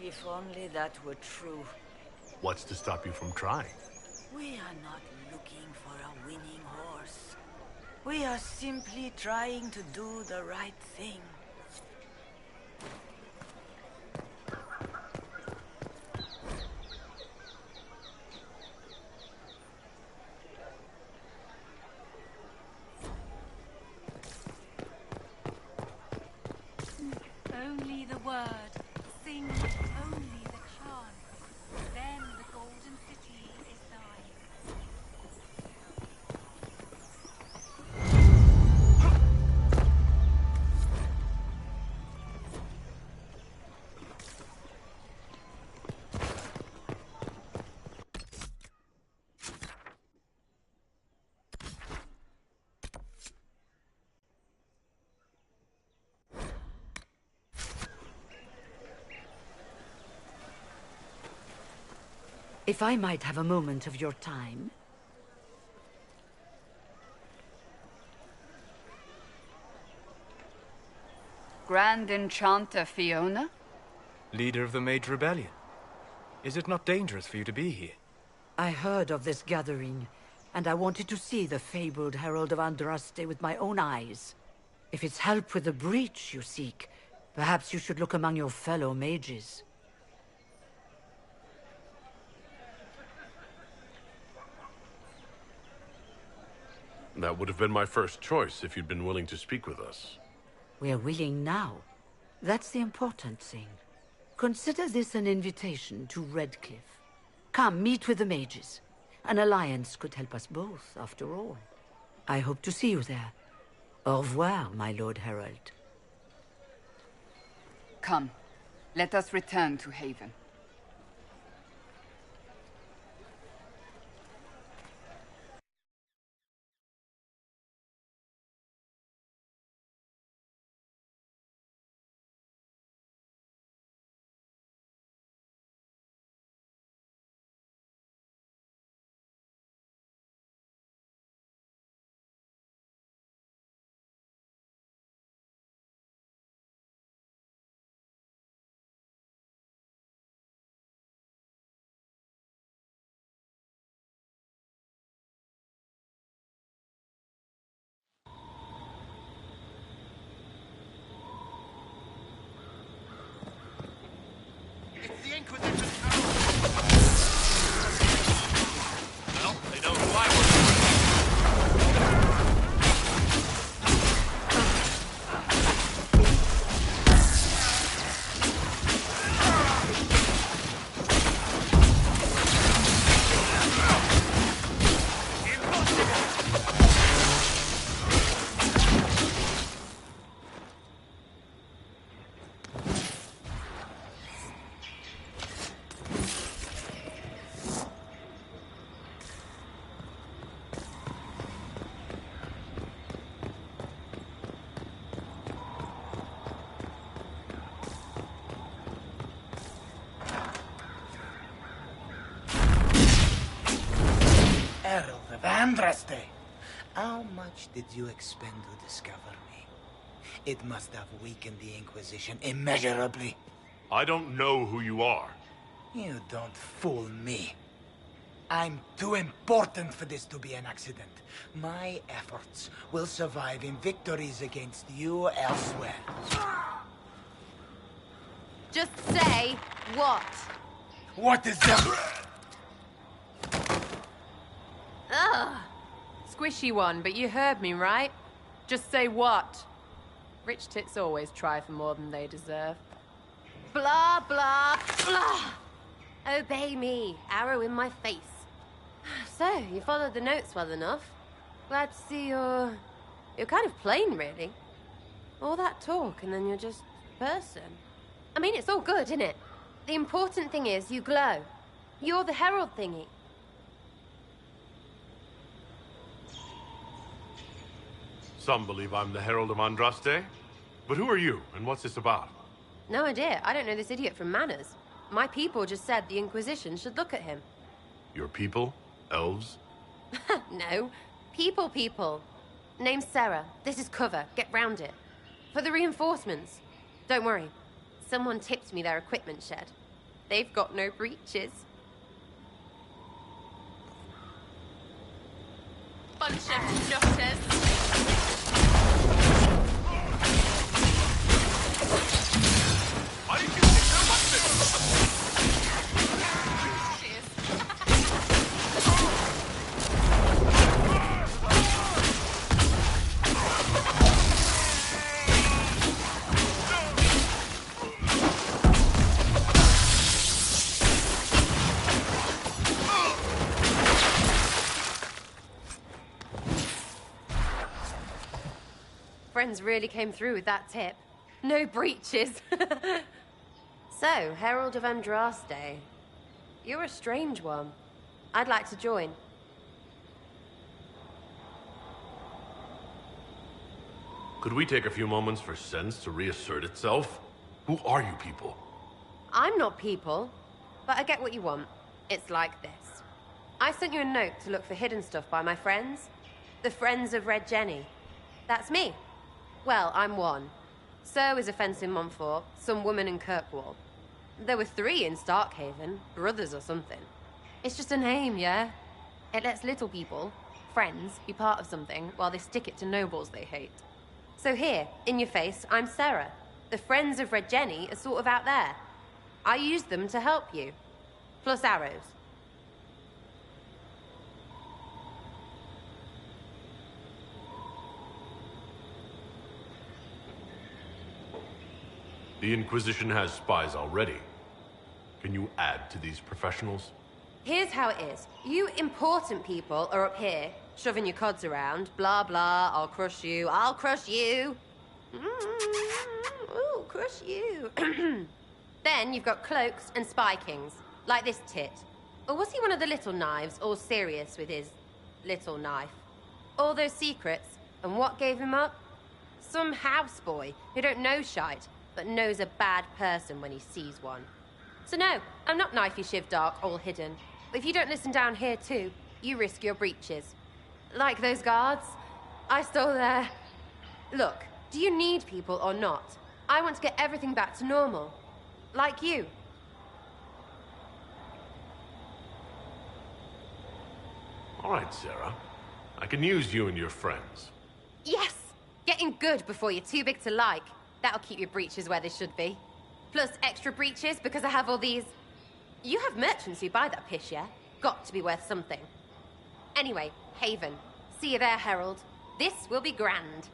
If only that were true. What's to stop you from trying? We are not looking for a winning horse. We are simply trying to do the right thing. Only the word. Sing only the chant. Then the golden city is thine. If I might have a moment of your time. Grand Enchanter Fiona? Leader of the Mage Rebellion. Is it not dangerous for you to be here? I heard of this gathering, and I wanted to see the fabled Herald of Andraste with my own eyes. If it's help with the breach you seek, perhaps you should look among your fellow mages. That would have been my first choice if you'd been willing to speak with us. We're willing now. That's the important thing. Consider this an invitation to Redcliffe. Come, meet with the mages. An alliance could help us both, after all. I hope to see you there. Au revoir, my Lord Herald. Come, let us return to Haven. It's the Inquisition. Well, they know who I was. Herald of Andraste. How much did you expend to discover me? It must have weakened the Inquisition immeasurably. I don't know who you are. You don't fool me. I'm too important for this to be an accident. My efforts will survive in victories against you elsewhere. Just say what? What is that? Ugh. Squishy one, but you heard me, right? Just say what? Rich tits always try for more than they deserve. Blah, blah, blah. Obey me. Arrow in my face. So, you followed the notes well enough. Glad to see you're kind of plain, really. All that talk, and then you're just a person. I mean, it's all good, isn't it? The important thing is you glow. You're the herald thingy. Some believe I'm the Herald of Andraste. But who are you, and what's this about? No idea. I don't know this idiot from Manners. My people just said the Inquisition should look at him. Your people? Elves? No. People. Name's Sarah. This is cover. Get round it. For the reinforcements. Don't worry. Someone tipped me their equipment shed. They've got no breaches. Bunch of nutters. Friends really came through with that tip. No breaches. So, Herald of Andraste. You're a strange one. I'd like to join. Could we take a few moments for sense to reassert itself? Who are you people? I'm not people, but I get what you want. It's like this. I sent you a note to look for hidden stuff by my friends. The Friends of Red Jenny. That's me. Well, I'm one. So is a fence in Montfort, some woman in Kirkwall. There were 3 in Starkhaven, brothers or something. It's just a name, yeah? It lets little people, friends, be part of something while they stick it to nobles they hate. So here, in your face, I'm Sarah. The Friends of Red Jenny are sort of out there. I use them to help you. Plus arrows. The Inquisition has spies already. Can you add to these professionals? Here's how it is. You important people are up here, shoving your cods around. Blah, blah, I'll crush you. Ooh, crush you. Then you've got cloaks and spy kings, like this tit. Or was he one of the little knives, all serious with his little knife? All those secrets, and what gave him up? Some houseboy who don't know shite, but knows a bad person when he sees one. So no, I'm not knifey shiv dark, all hidden. But if you don't listen down here too, you risk your breeches. Like those guards, I stole their... Look, do you need people or not? I want to get everything back to normal. Like you. All right, Sarah. I can use you and your friends. Yes! Getting good before you're too big to like. That'll keep your breeches where they should be. Plus extra breeches because I have all these... You have merchants who buy that piss, yeah? Got to be worth something. Anyway, Haven. See you there, Herald. This will be grand.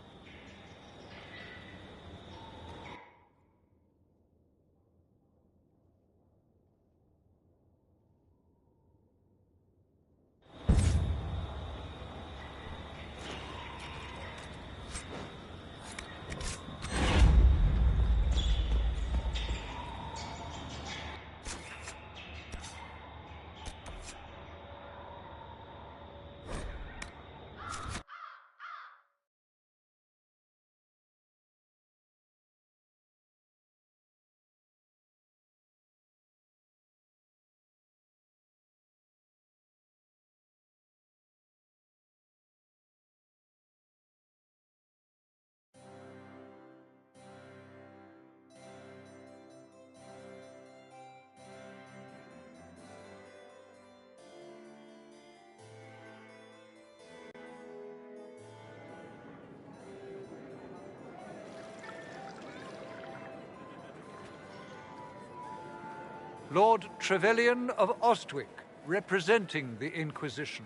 Lord Trevelyan of Ostwick, representing the Inquisition.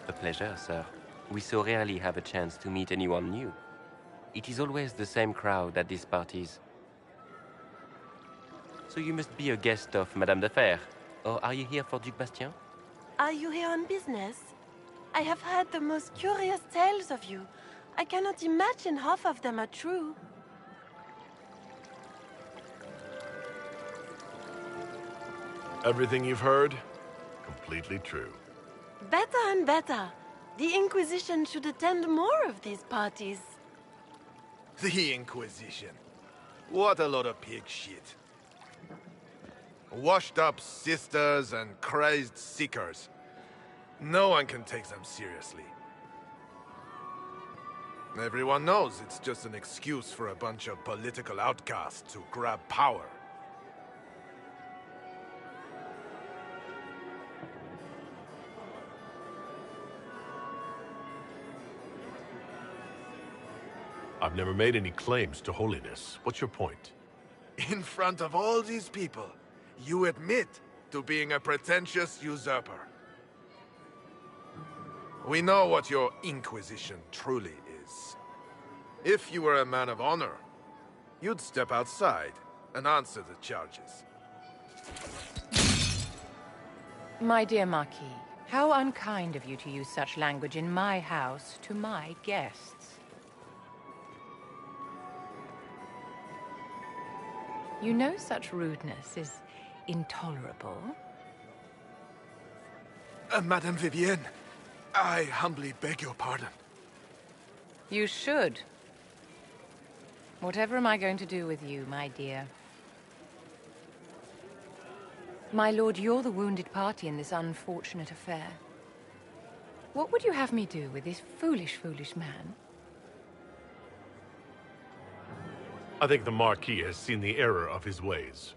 A pleasure, sir. We so rarely have a chance to meet anyone new. It is always the same crowd at these parties. So you must be a guest of Madame de Fer, or are you here for Duc Bastien? Are you here on business? I have heard the most curious tales of you. I cannot imagine half of them are true. Everything you've heard, completely true. Better and better. The Inquisition should attend more of these parties. The Inquisition. What a lot of pig shit. Washed up sisters and crazed seekers. No one can take them seriously. Everyone knows it's just an excuse for a bunch of political outcasts to grab power. I've never made any claims to holiness. What's your point? In front of all these people, you admit to being a pretentious usurper. We know what your Inquisition truly is. If you were a man of honor, you'd step outside and answer the charges. My dear Marquis, how unkind of you to use such language in my house to my guests. You know such rudeness is intolerable. Madame Vivienne, I humbly beg your pardon. You should. Whatever am I going to do with you, my dear? My lord, you're the wounded party in this unfortunate affair. What would you have me do with this foolish, foolish man? I think the Marquis has seen the error of his ways.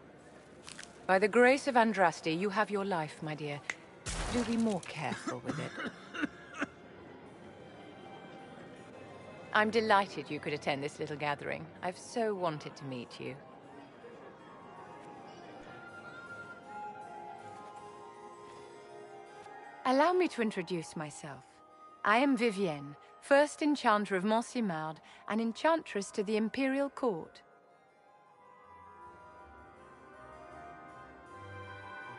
By the grace of Andraste, you have your life, my dear. Do be more careful with it. I'm delighted you could attend this little gathering. I've so wanted to meet you. Allow me to introduce myself. I am Vivienne, first Enchanter of Montsimard and Enchantress to the Imperial Court.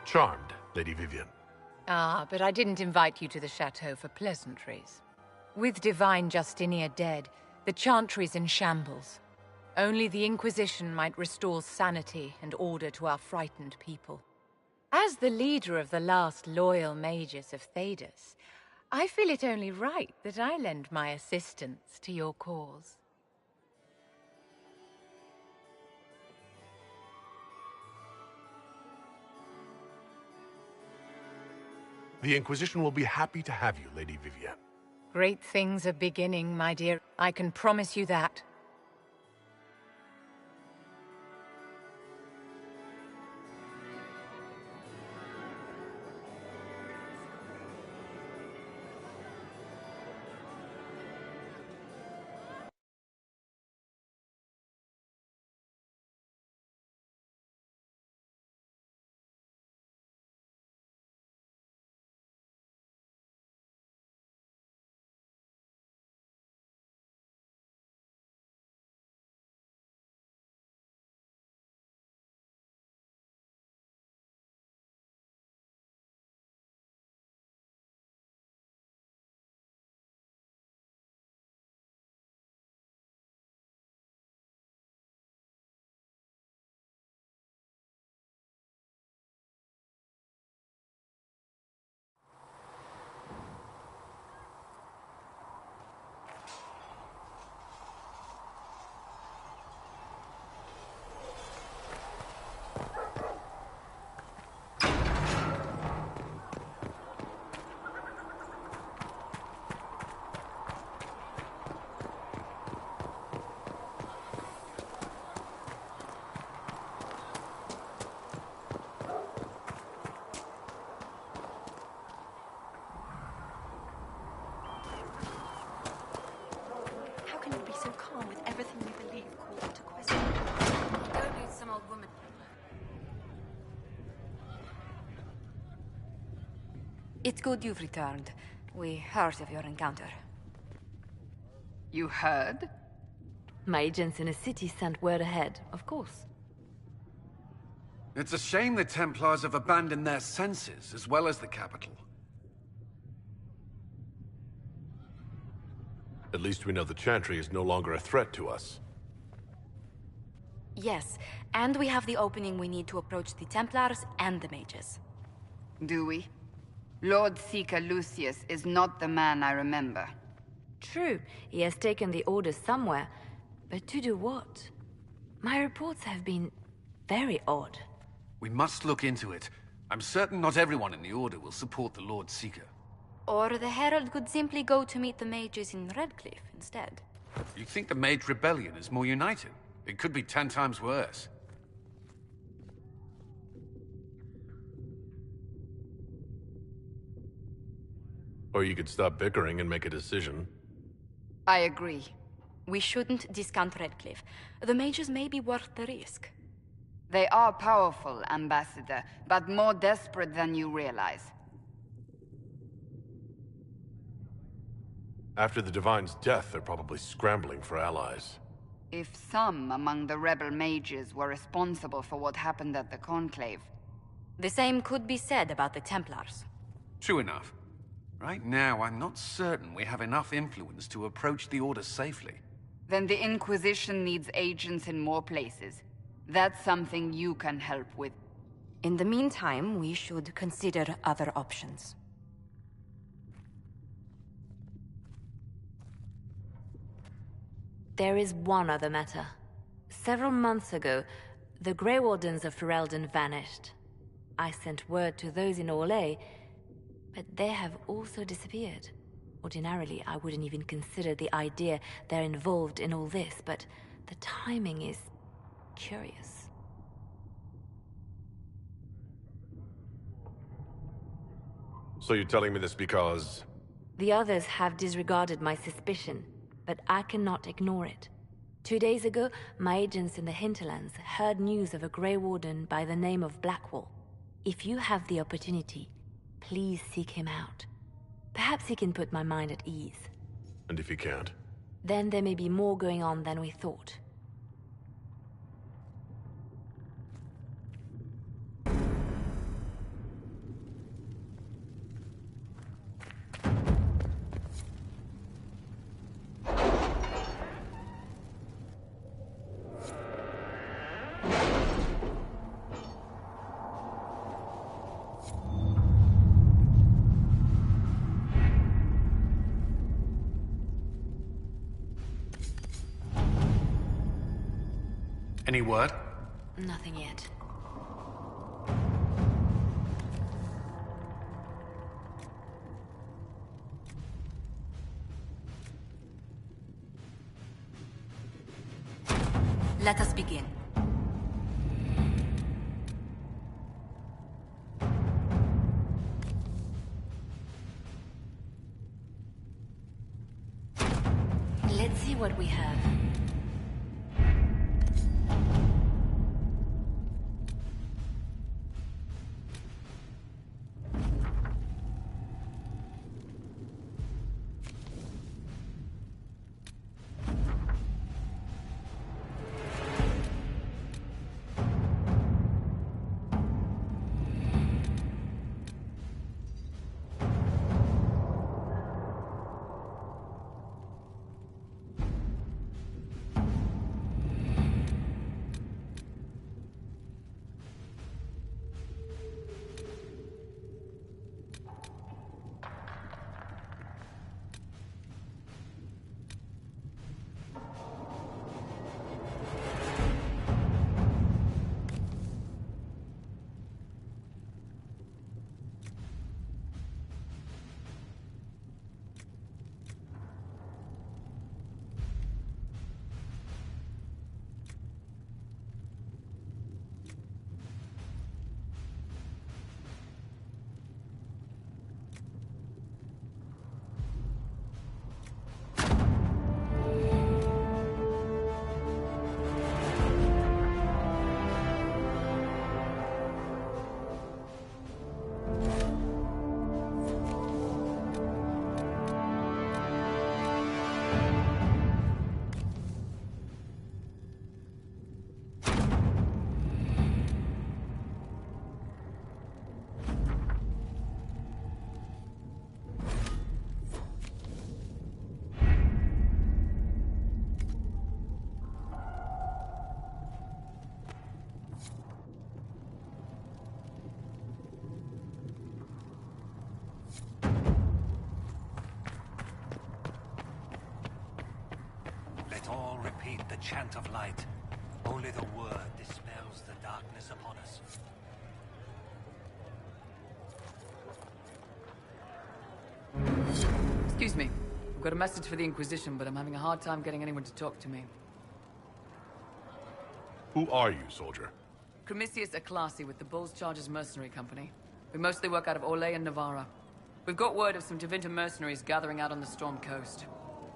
Charmed, Lady Vivienne. Ah, but I didn't invite you to the chateau for pleasantries. With Divine Justinia dead, the Chantry's in shambles. Only the Inquisition might restore sanity and order to our frightened people. As the leader of the last loyal mages of Thedas, I feel it only right that I lend my assistance to your cause. The Inquisition will be happy to have you, Lady Vivienne. Great things are beginning, my dear. I can promise you that. It's good you've returned. We heard of your encounter. You heard? My agents in the city sent word ahead, of course. It's a shame the Templars have abandoned their senses, as well as the capital. At least we know the Chantry is no longer a threat to us. Yes, and we have the opening we need to approach the Templars and the mages. Do we? Lord Seeker Lucius is not the man I remember. True, he has taken the Order somewhere, but to do what? My reports have been very odd. We must look into it. I'm certain not everyone in the Order will support the Lord Seeker. Or the Herald could simply go to meet the mages in Redcliffe instead. You think the Mage Rebellion is more united? It could be 10 times worse. Or you could stop bickering and make a decision. I agree. We shouldn't discount Redcliffe. The mages may be worth the risk. They are powerful, Ambassador, but more desperate than you realize. After the Divine's death, they're probably scrambling for allies. If some among the rebel mages were responsible for what happened at the Conclave... The same could be said about the Templars. True enough. Right now, I'm not certain we have enough influence to approach the Order safely. Then the Inquisition needs agents in more places. That's something you can help with. In the meantime, we should consider other options. There is one other matter. Several months ago, the Grey Wardens of Ferelden vanished. I sent word to those in Orlais, but they have also disappeared. Ordinarily, I wouldn't even consider the idea they're involved in all this, but the timing is curious. So you're telling me this because... The others have disregarded my suspicion, but I cannot ignore it. 2 days ago, my agents in the hinterlands heard news of a Grey Warden by the name of Blackwall. If you have the opportunity, please seek him out. Perhaps he can put my mind at ease. And if he can't? Then there may be more going on than we thought. Any word? Nothing yet. Let us begin. Let's see what we have. the chant of light. Only the word dispels the darkness upon us. Excuse me. I've got a message for the Inquisition, but I'm having a hard time getting anyone to talk to me. Who are you, soldier? Cremisius Aclasi with the Bull's Chargers Mercenary Company. We mostly work out of Orlais and Navarra. We've got word of some Tevinter mercenaries gathering out on the Storm Coast.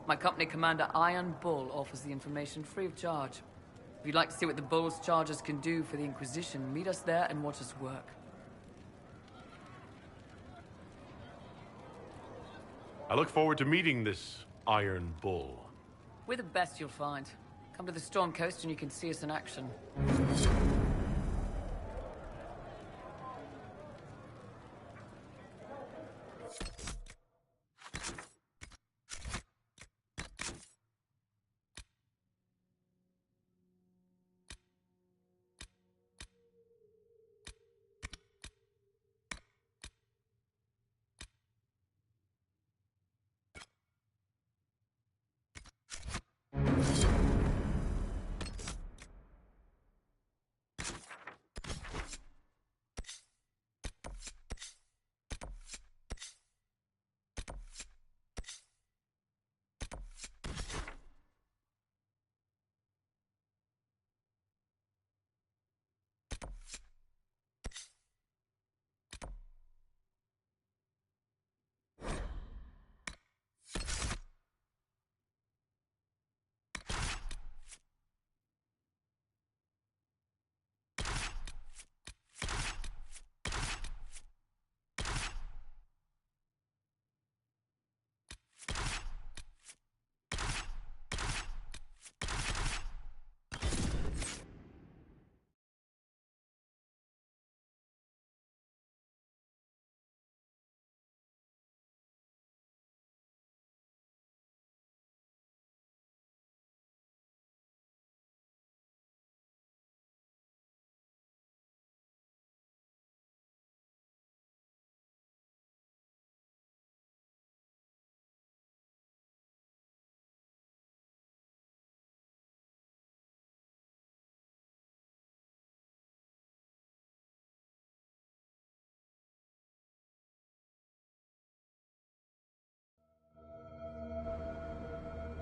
My company commander, Iron Bull, offers the information free of charge. If you'd like to see what the Bull's Chargers can do for the Inquisition, meet us there and watch us work. I look forward to meeting this Iron Bull. We're the best you'll find. Come to the Storm Coast and you can see us in action.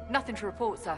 Nothing to report, sir.